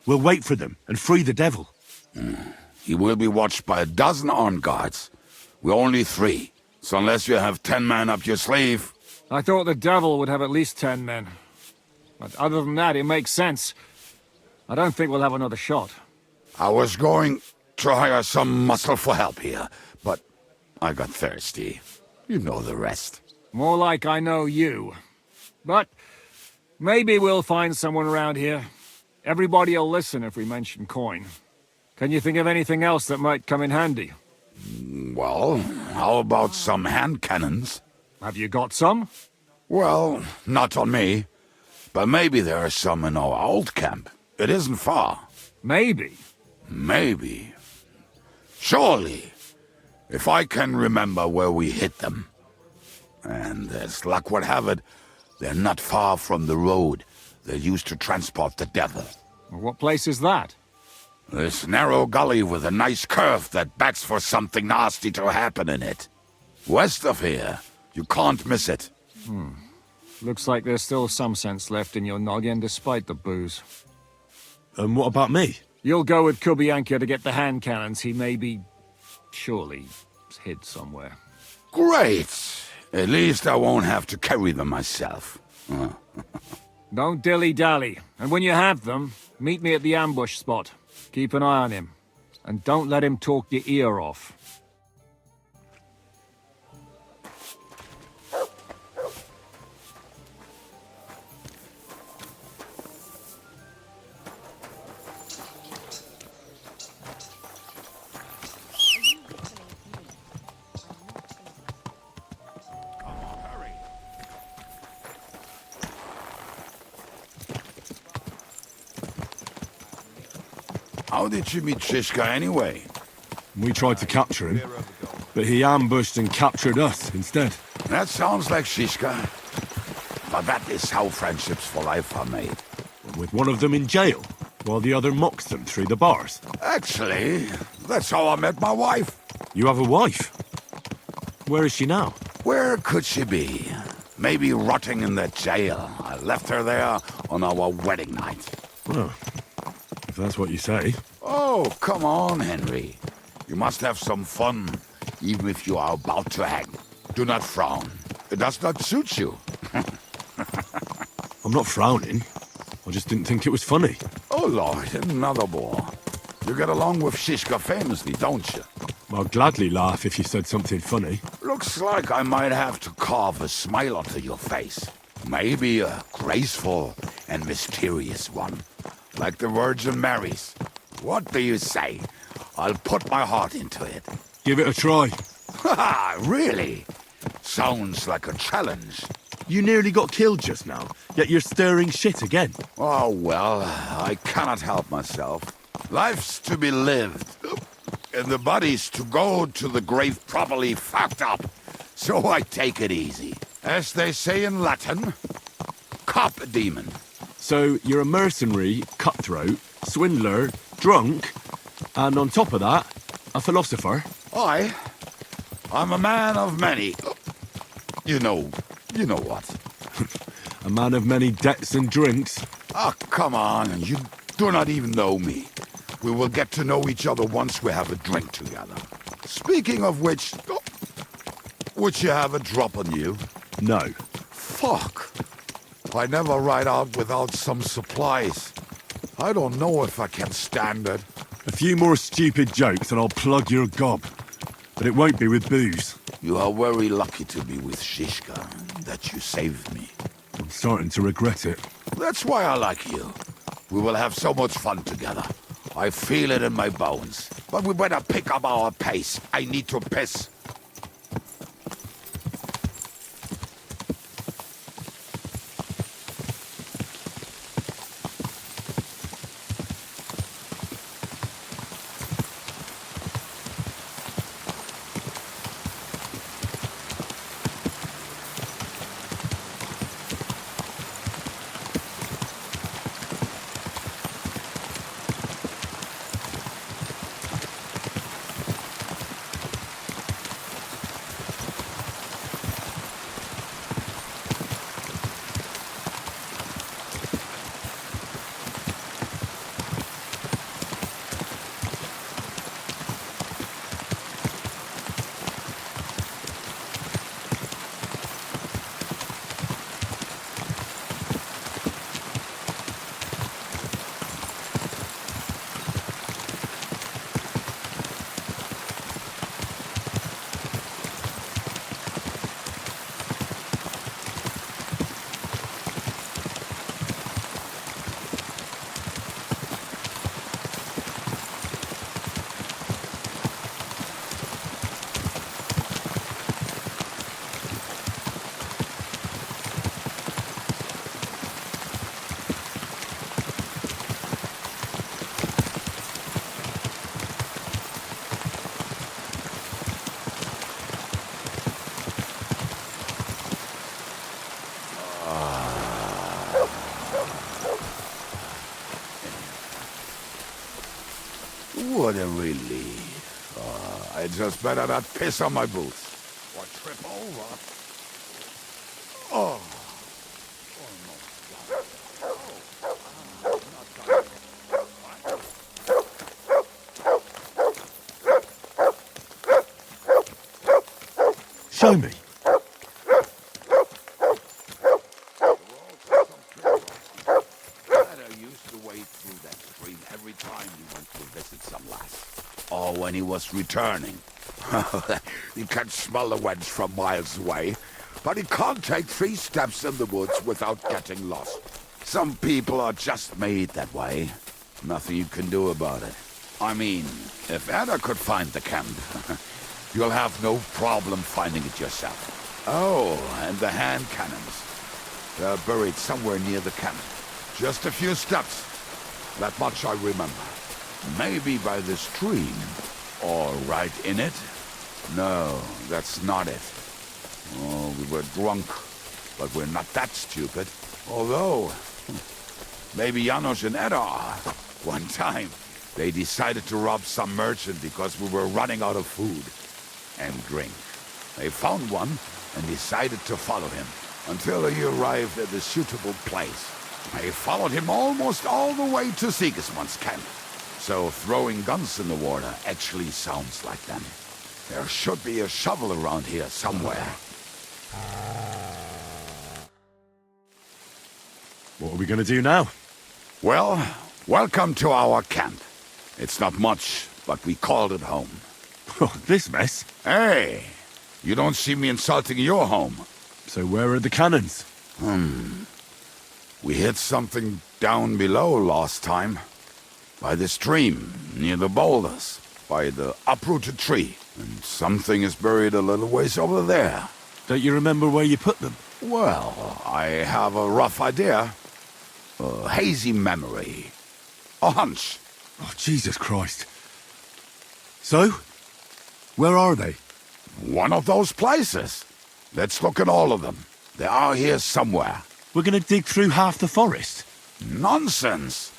[SPEAKER 11] We'll wait for them and free the devil.
[SPEAKER 12] He will be watched by a dozen armed guards. We're only 3, so unless you have 10 men up your sleeve...
[SPEAKER 5] I thought the devil would have at least 10 men. But other than that, it makes sense. I don't think we'll have another shot.
[SPEAKER 12] I was going to hire some muscle for help here, but I got thirsty. You know the rest.
[SPEAKER 5] More like I know you. But maybe we'll find someone around here. Everybody'll listen if we mention coin. Can you think of anything else that might come in handy?
[SPEAKER 12] Well, how about some hand cannons?
[SPEAKER 5] Have you got some?
[SPEAKER 12] Well, not on me. But maybe there are some in our old camp. It isn't far.
[SPEAKER 5] Maybe.
[SPEAKER 12] Maybe. Surely. If I can remember where we hid them. And as luck would have it, they're not far from the road they used to transport the devil.
[SPEAKER 5] What place is that?
[SPEAKER 12] This narrow gully with a nice curve that backs for something nasty to happen in it. West of here. You can't miss it.
[SPEAKER 5] Looks like there's still some sense left in your noggin despite the booze.
[SPEAKER 11] And what about me?
[SPEAKER 5] You'll go with Kubyenka to get the hand cannons he may be... surely hid somewhere.
[SPEAKER 12] Great! At least I won't have to carry them myself.
[SPEAKER 5] Don't dilly-dally. And when you have them, meet me at the ambush spot. Keep an eye on him. And don't let him talk your ear off.
[SPEAKER 12] How did you meet Žижka anyway?
[SPEAKER 11] We tried to capture him, but he ambushed and captured us instead.
[SPEAKER 12] That sounds like Žижka. But that is how friendships for life are made.
[SPEAKER 11] With one of them in jail, while the other mocks them through the bars.
[SPEAKER 12] Actually, that's how I met my wife.
[SPEAKER 11] You have a wife? Where is she now?
[SPEAKER 12] Where could she be? Maybe rotting in that jail. I left her there on our wedding night.
[SPEAKER 11] Well, if that's what you say.
[SPEAKER 12] Oh, come on, Henry. You must have some fun, even if you are about to hang. Do not frown. It does not suit you.
[SPEAKER 11] I'm not frowning. I just didn't think it was funny.
[SPEAKER 12] Oh, Lord, another bore. You get along with Žижka famously, don't you?
[SPEAKER 11] I'll gladly laugh if you said something funny.
[SPEAKER 12] Looks like I might have to carve a smile onto your face. Maybe a graceful and mysterious one. Like the Virgin Mary's. What do you say? I'll put my heart into it.
[SPEAKER 11] Give it a try.
[SPEAKER 12] Ha! Really? Sounds like a challenge.
[SPEAKER 11] You nearly got killed just now, yet you're stirring shit again.
[SPEAKER 12] Oh, well, I cannot help myself. Life's to be lived. And the body's to go to the grave properly fucked up. So I take it easy. As they say in Latin, cop demon.
[SPEAKER 11] So you're a mercenary, cutthroat, swindler, drunk, and on top of that, a philosopher?
[SPEAKER 12] I'm a man of many... You know what.
[SPEAKER 11] A man of many debts and drinks?
[SPEAKER 12] Ah, come on, you do not even know me. We will get to know each other once we have a drink together. Speaking of which, would you have a drop on you?
[SPEAKER 11] No.
[SPEAKER 12] Fuck. I never ride out without some supplies. I don't know if I can stand it.
[SPEAKER 11] A few more stupid jokes and I'll plug your gob. But it won't be with booze.
[SPEAKER 12] You are very lucky to be with Žижka, that you saved me.
[SPEAKER 11] I'm starting to regret it.
[SPEAKER 12] That's why I like you. We will have so much fun together. I feel it in my bones. But we better pick up our pace. I need to piss. What a relief. I just better not piss on my boots. Or trip over. Oh.
[SPEAKER 11] show me?
[SPEAKER 12] Used to wade through that stream every time he went to visit some lass. Or when he was returning. He can smell the wench from miles away, but he can't take 3 steps in the woods without getting lost. Some people are just made that way. Nothing you can do about it. I mean, if Ada could find the camp, you'll have no problem finding it yourself. Oh, and the hand cannons. They're buried somewhere near the camp. Just a few steps. That much I remember. Maybe by the stream. Or right in it. No, that's not it. Oh, we were drunk. But we're not that stupid. Although, maybe Janos and Edda are. One time, they decided to rob some merchant because we were running out of food and drink. They found one and decided to follow him until he arrived at a suitable place. They followed him almost all the way to Sigismund's camp. So throwing guns in the water actually sounds like them. There should be a shovel around here somewhere.
[SPEAKER 11] What are we going to do now?
[SPEAKER 12] Well, welcome to our camp. It's not much, but we called it home.
[SPEAKER 11] This mess?
[SPEAKER 12] Hey, you don't see me insulting your home.
[SPEAKER 11] So where are the cannons?
[SPEAKER 12] We hit something down below last time. By the stream, near the boulders, by the uprooted tree. And something is buried a little ways over there.
[SPEAKER 11] Don't you remember where you put them?
[SPEAKER 12] Well, I have a rough idea. A hazy memory. A hunch.
[SPEAKER 11] Oh, Jesus Christ. So? Where are they?
[SPEAKER 12] One of those places. Let's look at all of them. They are here somewhere.
[SPEAKER 11] We're gonna dig through half the forest?
[SPEAKER 12] Nonsense.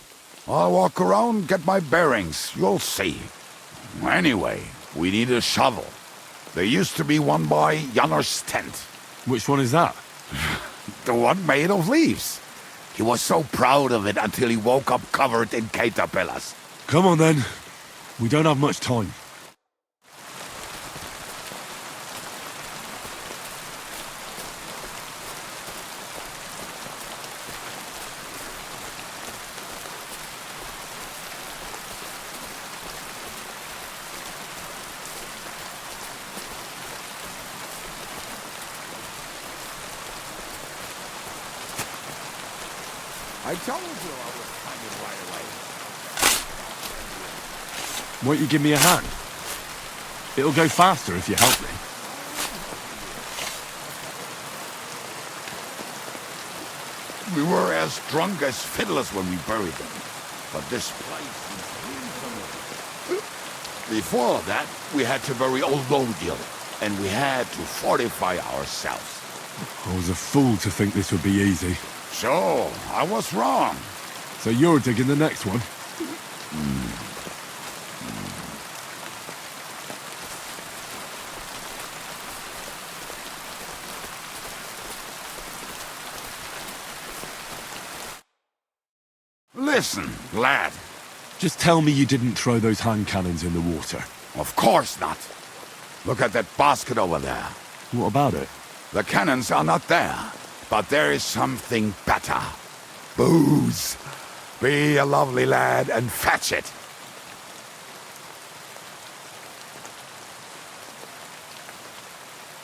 [SPEAKER 12] I'll walk around, get my bearings. You'll see. Anyway, we need a shovel. There used to be one by Janos' tent.
[SPEAKER 11] Which one is that?
[SPEAKER 12] The one made of leaves. He was so proud of it until he woke up covered in caterpillars.
[SPEAKER 11] Come on then. We don't have much time.
[SPEAKER 12] I told you I would find it right away.
[SPEAKER 11] Won't you give me a hand? It'll go faster if you help me.
[SPEAKER 12] We were as drunk as fiddlers when we buried them. But this place is really familiar. Before that, we had to bury old Bodil, and we had to fortify ourselves.
[SPEAKER 11] I was a fool to think this would be easy.
[SPEAKER 12] So, I was wrong.
[SPEAKER 11] So you're digging the next one?
[SPEAKER 12] Listen, lad.
[SPEAKER 11] Just tell me you didn't throw those hand cannons in the water.
[SPEAKER 12] Of course not. Look at that basket over there.
[SPEAKER 11] What about it?
[SPEAKER 12] The cannons are not there, but there is something better. Booze. Be a lovely lad and fetch it.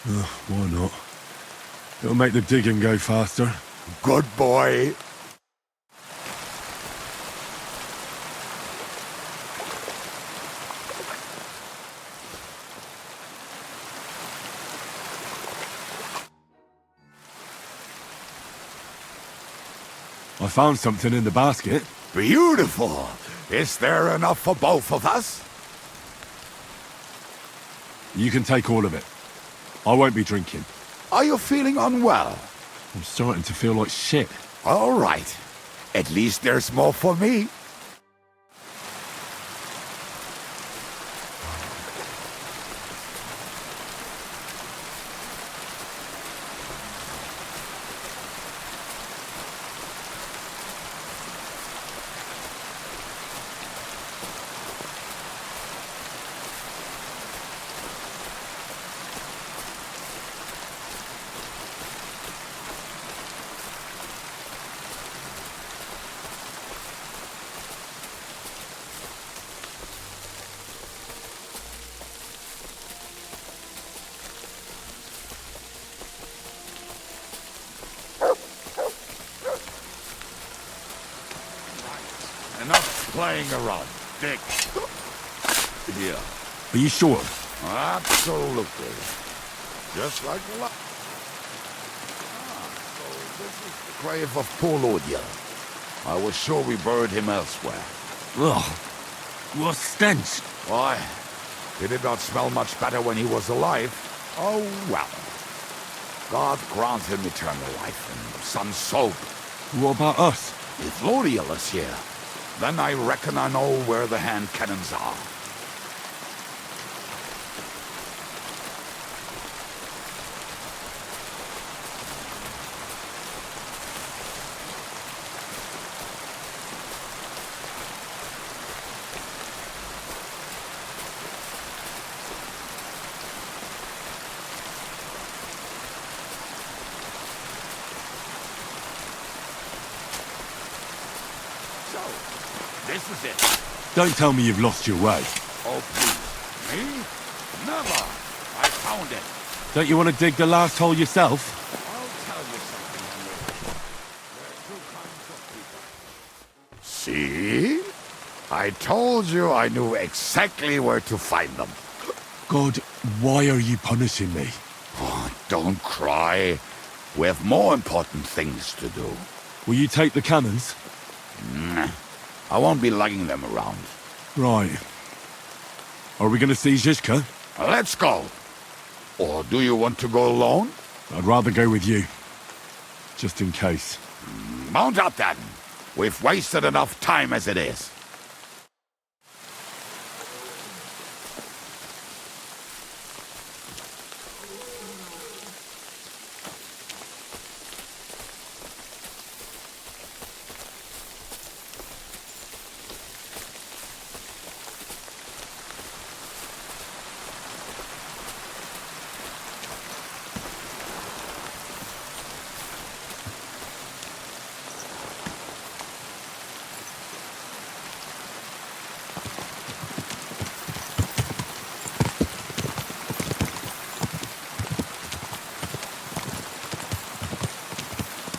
[SPEAKER 11] Why not? It'll make the digging go faster.
[SPEAKER 12] Good boy.
[SPEAKER 11] I found something in the basket.
[SPEAKER 12] Beautiful. Is there enough for both of us?
[SPEAKER 11] You can take all of it. I won't be drinking.
[SPEAKER 12] Are you feeling unwell?
[SPEAKER 11] I'm starting to feel like shit.
[SPEAKER 12] All right. At least there's more for me. playing around, Dick. Here.
[SPEAKER 11] Are you sure?
[SPEAKER 12] Absolutely. Just like the last. So this is the grave of poor Lord Yellow. I was sure we buried him elsewhere.
[SPEAKER 11] Ugh. What stench?
[SPEAKER 12] Why? He did not smell much better when he was alive. Oh, well. God grant him eternal life and some soap.
[SPEAKER 11] What about us?
[SPEAKER 12] If Lord Yellow's here, then I reckon I know where the hand cannons are. This is it.
[SPEAKER 11] Don't tell me you've lost your way.
[SPEAKER 12] Oh, please. Me? Never. I found it.
[SPEAKER 11] Don't you want to dig the last hole yourself?
[SPEAKER 12] I'll tell you something, Henry. There are two kinds of people. See? I told you I knew exactly where to find them.
[SPEAKER 11] God, why are you punishing me?
[SPEAKER 12] Oh, don't cry. We have more important things to do.
[SPEAKER 11] Will you take the cannons?
[SPEAKER 12] Nah. I won't be lugging them around.
[SPEAKER 11] Right. Are we going to see Žижka?
[SPEAKER 12] Let's go. Or do you want to go alone?
[SPEAKER 11] I'd rather go with you. Just in case.
[SPEAKER 12] Mount up then. We've wasted enough time as it is.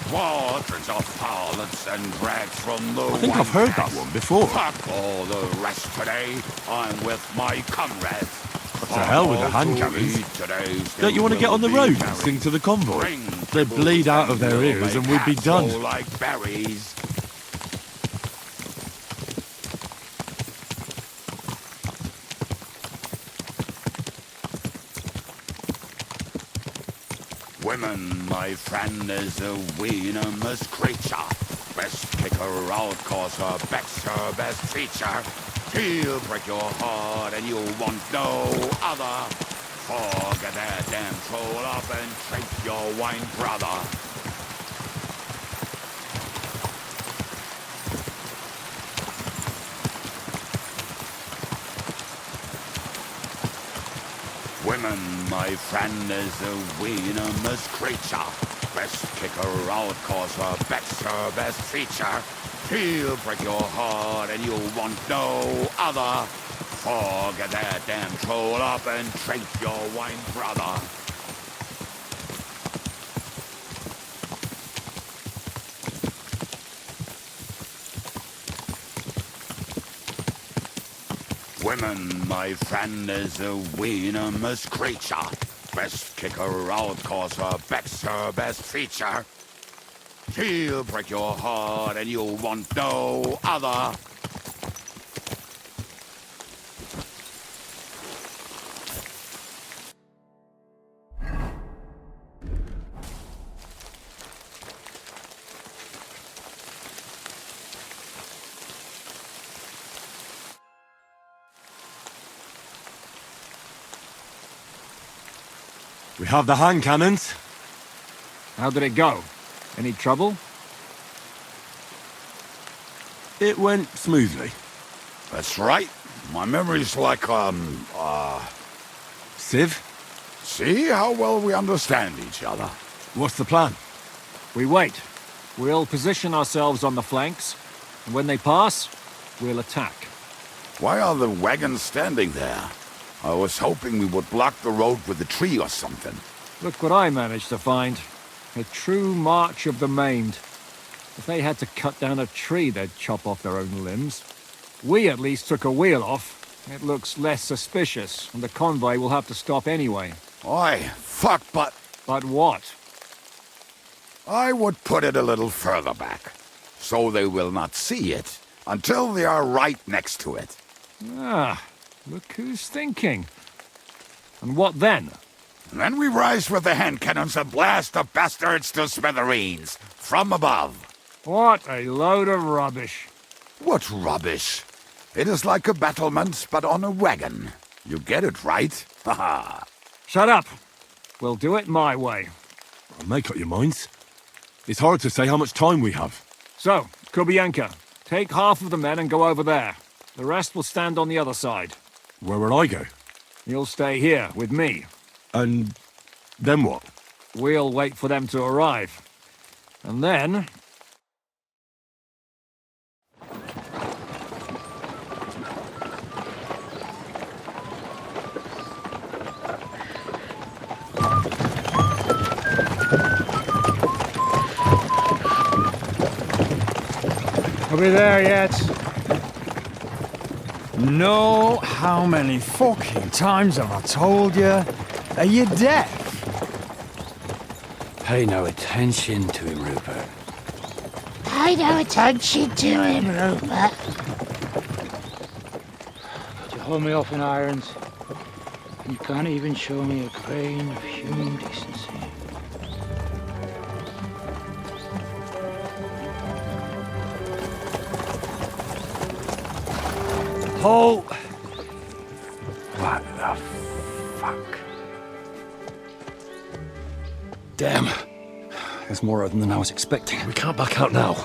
[SPEAKER 12] Waters of harlots and drags from the
[SPEAKER 11] I think I've heard that one before.
[SPEAKER 12] Fuck all the rest today. I'm with my comrades.
[SPEAKER 11] To hell with the hand cannons. Don't you want to get on the road and sing to the convoy? They'd bleed out of their ears and we'd be done.
[SPEAKER 12] Like berries. Women, my friend, is a venomous creature. Best kick her out, cause her back's her best feature. She'll break your heart and you want no other. Forget that damn troll up and drink your wine, brother. Women, my friend, is a venomous creature. Best kick her out, cause her back's her best feature. She'll break your heart and you'll want no other. Forget that damn troll up and drink your wine, brother. Women, my friend, is a venomous creature. Best kick her out, cause her back's her best feature. She'll break your heart and you'll want no other.
[SPEAKER 11] We have the hand cannons.
[SPEAKER 10] How did it go? Any trouble?
[SPEAKER 11] It went smoothly.
[SPEAKER 12] That's right. My memory's like,
[SPEAKER 11] Civ?
[SPEAKER 12] See how well we understand each other.
[SPEAKER 11] What's the plan?
[SPEAKER 10] We wait. We'll position ourselves on the flanks, and when they pass, we'll attack.
[SPEAKER 12] Why are the wagons standing there? I was hoping we would block the road with a tree or something.
[SPEAKER 10] Look what I managed to find. A true march of the maimed. If they had to cut down a tree, they'd chop off their own limbs.
[SPEAKER 5] We at least took a wheel off. It looks less suspicious, and the convoy will have to stop anyway.
[SPEAKER 12] Oi, fuck, but
[SPEAKER 5] But what?
[SPEAKER 12] I would put it a little further back, so they will not see it until they are right next to it.
[SPEAKER 5] Ah, look who's thinking. And what then?
[SPEAKER 12] Then we rise with the hand cannons and blast the bastards to smithereens from above.
[SPEAKER 5] What a load of rubbish.
[SPEAKER 12] What rubbish? It is like a battlement, but on a wagon. You get it right? Haha.
[SPEAKER 5] Shut up. We'll do it my way.
[SPEAKER 11] Make up your minds. It's hard to say how much time we have.
[SPEAKER 5] So, Kubienka, take half of the men and go over there. The rest will stand on the other side.
[SPEAKER 11] Where will I go?
[SPEAKER 5] You'll stay here with me.
[SPEAKER 11] And then what?
[SPEAKER 5] We'll wait for them to arrive. And then...
[SPEAKER 10] Are we there yet?
[SPEAKER 13] No, how many fucking times have I told you? Are you deaf?
[SPEAKER 15] Pay no attention to him, Rupert.
[SPEAKER 16] Pay no attention to him, Rupert.
[SPEAKER 15] Could you hold me off in irons? And you can't even show me a grain of human decency.
[SPEAKER 13] Halt! What the fuck?
[SPEAKER 15] Damn. There's more of them than I was expecting.
[SPEAKER 17] We can't back out now.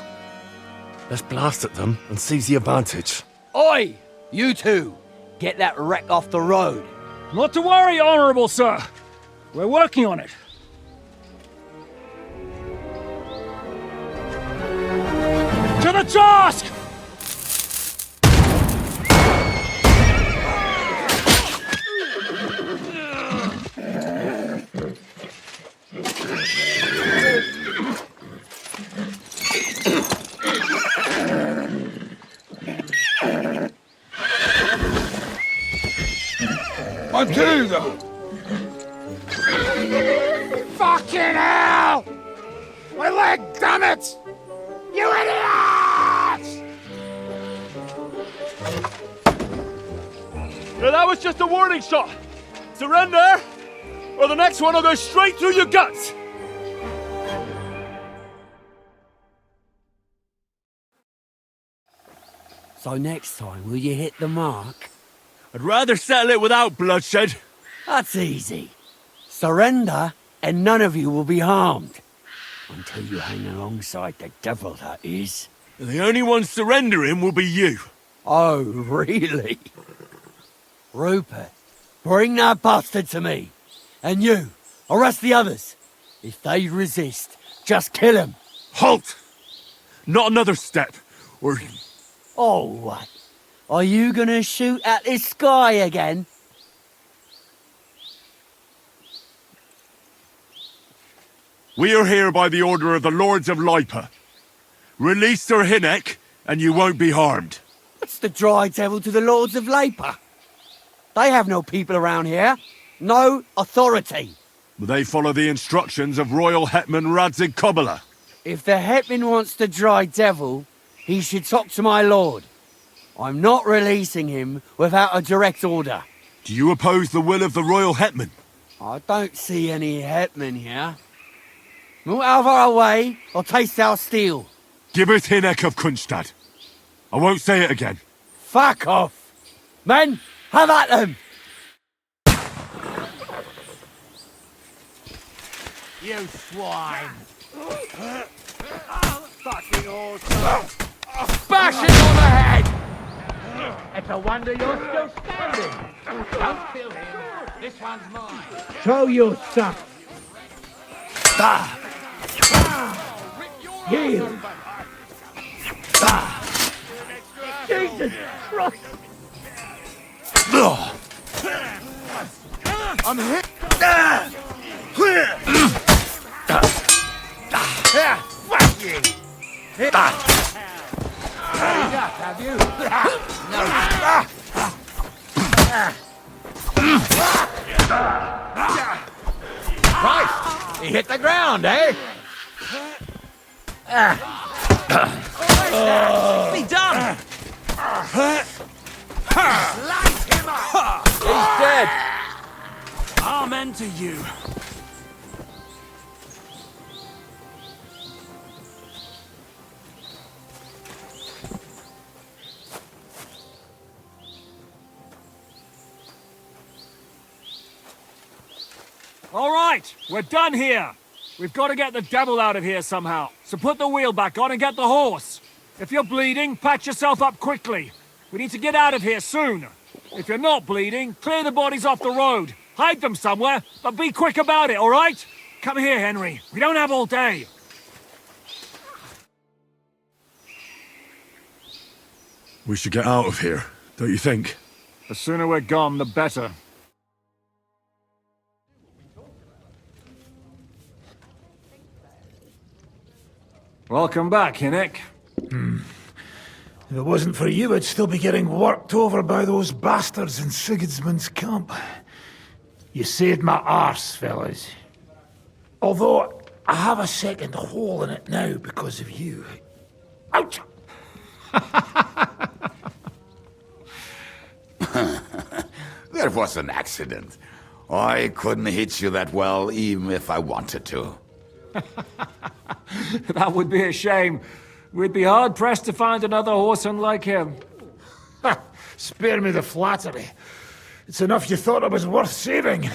[SPEAKER 17] Let's blast at them and seize the advantage.
[SPEAKER 15] Oi! You two! Get that wreck off the road.
[SPEAKER 10] Not to worry, Honourable Sir. We're working on it. To the task!
[SPEAKER 12] Matilda!
[SPEAKER 16] Fucking hell! My leg, damn it! You idiots!
[SPEAKER 17] Now that was just a warning shot. Surrender, or the next one will go straight through your guts.
[SPEAKER 15] So next time, will you hit the mark?
[SPEAKER 17] I'd rather settle it without bloodshed.
[SPEAKER 15] That's easy. Surrender, and none of you will be harmed. Until you hang alongside the devil, that is.
[SPEAKER 17] And the only one surrendering will be you.
[SPEAKER 15] Oh, really? Rupert, bring that bastard to me. And you, arrest the others. If they resist, just kill them.
[SPEAKER 17] Halt! Not another step, or...
[SPEAKER 15] Oh, what? Are you gonna shoot at this sky again?
[SPEAKER 4] We are here by the order of the Lords of Lipa. Release Sir Hinnek, and you won't be harmed.
[SPEAKER 15] What's the dry devil to the Lords of Lipa? They have no people around here. No authority.
[SPEAKER 4] They follow the instructions of Royal Hetman Radzig Kobili.
[SPEAKER 15] If the Hetman wants the dry devil, he should talk to my lord. I'm not releasing him without a direct order.
[SPEAKER 4] Do you oppose the will of the Royal Hetman?
[SPEAKER 15] I don't see any Hetman here. Move out of our way, or taste our steel.
[SPEAKER 4] Give us Hinnek of Kunstad. I won't say it again.
[SPEAKER 15] Fuck off! Men, have at them!
[SPEAKER 16] You swine! Fucking awesome! Bash him on the head! It's a wonder you're still standing. Don't kill him. This one's mine. Show your stuff. Yield. Jesus Christ!
[SPEAKER 12] I'm hit.
[SPEAKER 16] Fuck you! shut, have you? No. Christ! He hit the ground, eh?
[SPEAKER 14] Be done!
[SPEAKER 16] Light him up!
[SPEAKER 14] He's dead!
[SPEAKER 5] Amen to you. All right, we're done here. We've got to get the devil out of here somehow. So put the wheel back on and get the horse. If you're bleeding, patch yourself up quickly. We need to get out of here soon. If you're not bleeding, clear the bodies off the road. Hide them somewhere, but be quick about it, all right? Come here, Henry. We don't have all day.
[SPEAKER 4] We should get out of here, don't you think?
[SPEAKER 5] The sooner we're gone, the better. Welcome back, Hinnick.
[SPEAKER 18] If it wasn't for you, I'd still be getting worked over by those bastards in Sigismund's camp. You saved my arse, fellas. Although, I have a second hole in it now because of you. Ouch!
[SPEAKER 12] That was an accident. I couldn't hit you that well, even if I wanted to.
[SPEAKER 5] That would be a shame. We'd be hard-pressed to find another horseman like him.
[SPEAKER 18] Spare me the flattery. It's enough you thought I was worth saving.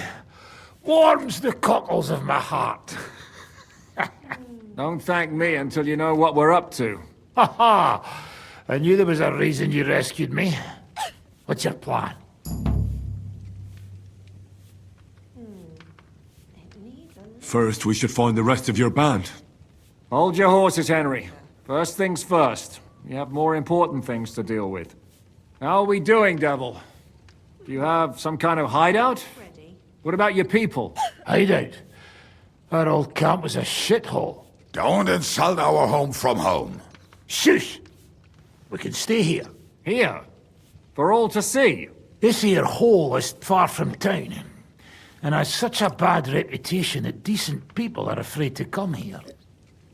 [SPEAKER 18] Warms the cockles of my heart.
[SPEAKER 5] Don't thank me until you know what we're up to.
[SPEAKER 18] Ha ha! I knew there was a reason you rescued me. What's your plan?
[SPEAKER 4] First, we should find the rest of your band.
[SPEAKER 5] Hold your horses, Henry. First things first. You have more important things to deal with. How are we doing, Devil? Do you have some kind of hideout? What about your people?
[SPEAKER 18] Hideout? Our old camp was a shithole.
[SPEAKER 12] Don't insult our home from home.
[SPEAKER 18] Shush! We can stay here.
[SPEAKER 5] Here? For all to see?
[SPEAKER 18] This here hole is far from town, and has such a bad reputation that decent people are afraid to come here.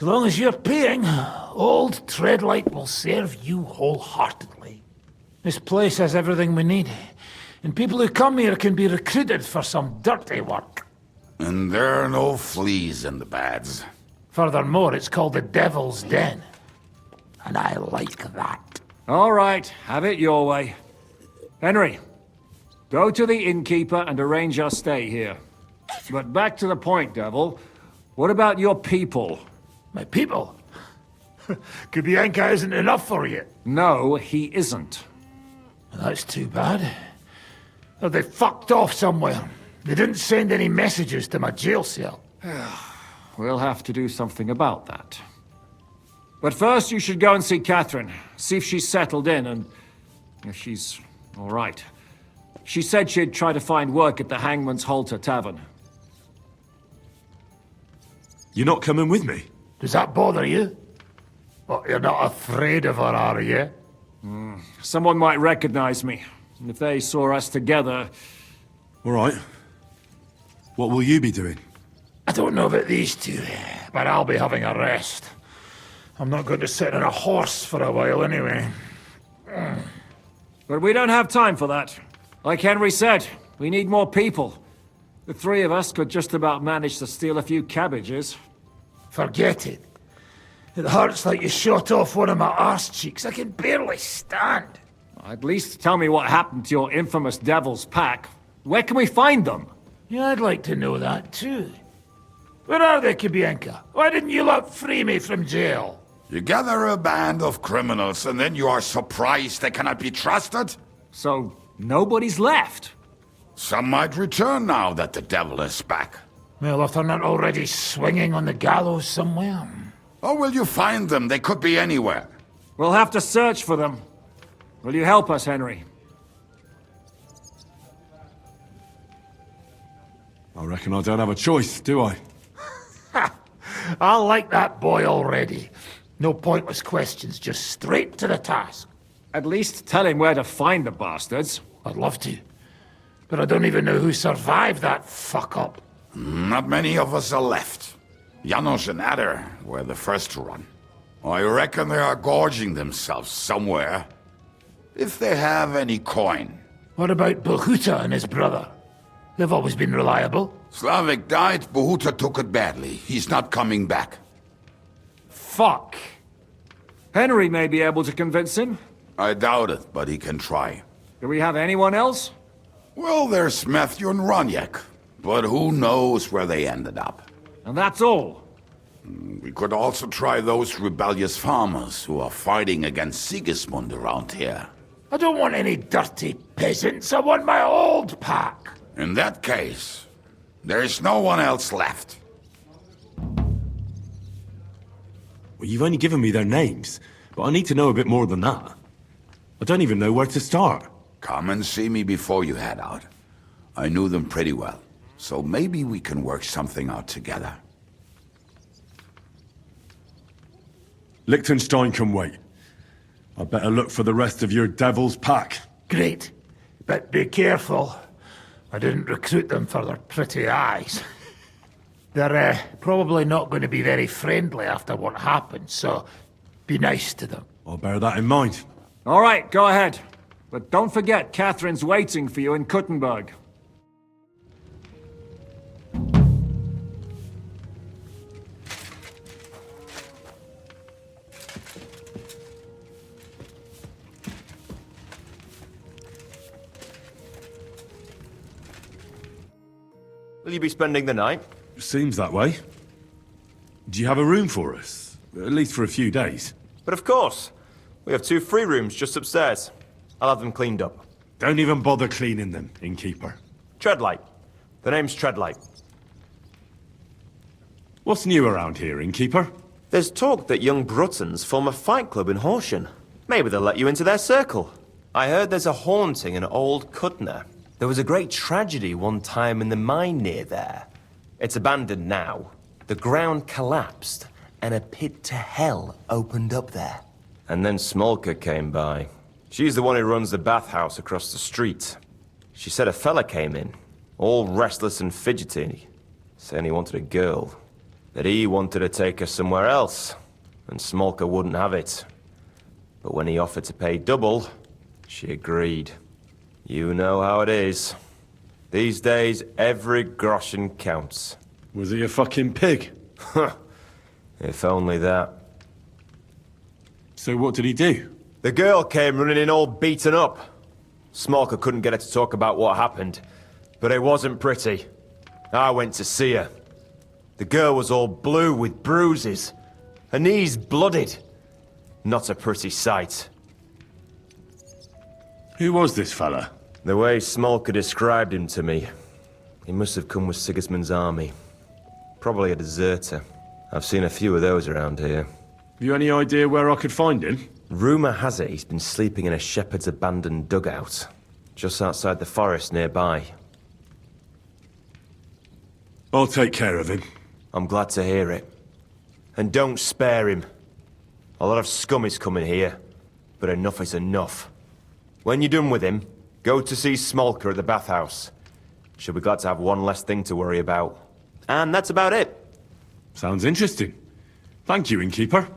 [SPEAKER 18] As long as you're paying, old Treadlight will serve you wholeheartedly. This place has everything we need, and people who come here can be recruited for some dirty work.
[SPEAKER 12] And there are no fleas in the beds.
[SPEAKER 18] Furthermore, it's called the Devil's Den, and I like that.
[SPEAKER 5] All right, have it your way. Henry, go to the innkeeper and arrange our stay here. But back to the point, Devil. What about your people?
[SPEAKER 18] My people? Kubyenka isn't enough for you.
[SPEAKER 5] No, he isn't.
[SPEAKER 18] That's too bad. Or they fucked off somewhere. They didn't send any messages to my jail cell.
[SPEAKER 5] We'll have to do something about that. But first you should go and see Catherine. See if she's settled in and if she's all right. She said she'd try to find work at the Hangman's Halter Tavern.
[SPEAKER 4] You're not coming with me?
[SPEAKER 18] Does that bother you? But you're not afraid of her, are you?
[SPEAKER 5] Someone might recognize me. And if they saw us together...
[SPEAKER 4] All right. What will you be doing?
[SPEAKER 18] I don't know about these two, but I'll be having a rest. I'm not going to sit on a horse for a while anyway.
[SPEAKER 5] But we don't have time for that. Like Henry said, we need more people. The three of us could just about manage to steal a few cabbages.
[SPEAKER 18] Forget it. It hurts like you shot off one of my arse cheeks. I can barely stand.
[SPEAKER 5] At least tell me what happened to your infamous Devil's Pack. Where can we find them?
[SPEAKER 18] Yeah, I'd like to know that too. Where are they, Kubyenka? Why didn't you lot free me from jail?
[SPEAKER 12] You gather a band of criminals and then you are surprised they cannot be trusted?
[SPEAKER 5] So, nobody's left?
[SPEAKER 12] Some might return now that the devil is back.
[SPEAKER 18] Well, if they're not already swinging on the gallows somewhere.
[SPEAKER 12] Or will you find them? They could be anywhere.
[SPEAKER 5] We'll have to search for them. Will you help us, Henry?
[SPEAKER 4] I reckon I don't have a choice, do I?
[SPEAKER 18] I like that boy already. No pointless questions, just straight to the task.
[SPEAKER 5] At least tell him where to find the bastards.
[SPEAKER 18] I'd love to. But I don't even know who survived that fuck-up.
[SPEAKER 12] Not many of us are left. Janos and Adder were the first to run. I reckon they are gorging themselves somewhere. If they have any coin.
[SPEAKER 18] What about Bohuta and his brother? They've always been reliable.
[SPEAKER 12] Slavik died, Bohuta took it badly. He's not coming back.
[SPEAKER 5] Fuck. Henry may be able to convince him.
[SPEAKER 12] I doubt it, but he can try.
[SPEAKER 5] Do we have anyone else?
[SPEAKER 12] Well, there's Matthew and Roniak, but who knows where they ended up.
[SPEAKER 5] And that's all?
[SPEAKER 12] We could also try those rebellious farmers who are fighting against Sigismund around here.
[SPEAKER 18] I don't want any dirty peasants. I want my old pack.
[SPEAKER 12] In that case, there's no one else left.
[SPEAKER 11] Well, you've only given me their names, but I need to know a bit more than that. I don't even know where to start.
[SPEAKER 12] Come and see me before you head out. I knew them pretty well, so maybe we can work something out together.
[SPEAKER 11] Liechtenstein can wait. I better look for the rest of your devil's pack.
[SPEAKER 18] Great. But be careful. I didn't recruit them for their pretty eyes. They're probably not going to be very friendly after what happened, so be nice to them.
[SPEAKER 11] I'll bear that in mind.
[SPEAKER 5] All right, go ahead. But don't forget, Catherine's waiting for you in Kuttenberg.
[SPEAKER 14] Will you be spending the night?
[SPEAKER 11] Seems that way. Do you have a room for us? At least for a few days.
[SPEAKER 14] But of course. We have 2 free rooms just upstairs. I'll have them cleaned up.
[SPEAKER 11] Don't even bother cleaning them, innkeeper.
[SPEAKER 14] Treadlight. The name's Treadlight.
[SPEAKER 11] What's new around here, innkeeper?
[SPEAKER 14] There's talk that young Bruttons form a fight club in Horsham. Maybe they'll let you into their circle. I heard there's a haunting in Old Kutner. There was a great tragedy one time in the mine near there. It's abandoned now. The ground collapsed, and a pit to hell opened up there. And then Smolka came by. She's the one who runs the bathhouse across the street. She said a fella came in, all restless and fidgety, saying he wanted a girl. That he wanted to take her somewhere else, and Smolka wouldn't have it. But when he offered to pay double, she agreed. You know how it is. These days, every groschen counts.
[SPEAKER 11] Was he a fucking pig?
[SPEAKER 14] If only that.
[SPEAKER 11] So what did he do?
[SPEAKER 14] The girl came running in all beaten up. Smolka couldn't get her to talk about what happened, but it wasn't pretty. I went to see her. The girl was all blue with bruises. Her knees blooded. Not a pretty sight.
[SPEAKER 11] Who was this fella?
[SPEAKER 14] The way Smolka described him to me, he must have come with Sigismund's army. Probably a deserter. I've seen a few of those around here.
[SPEAKER 11] Have you any idea where I could find him?
[SPEAKER 14] Rumour has it he's been sleeping in a shepherd's abandoned dugout, just outside the forest nearby.
[SPEAKER 11] I'll take care of him.
[SPEAKER 14] I'm glad to hear it. And don't spare him. A lot of scum is coming here, but enough is enough. When you're done with him, go to see Smolka at the bathhouse. She'll be glad to have one less thing to worry about. And that's about it.
[SPEAKER 11] Sounds interesting. Thank you, innkeeper.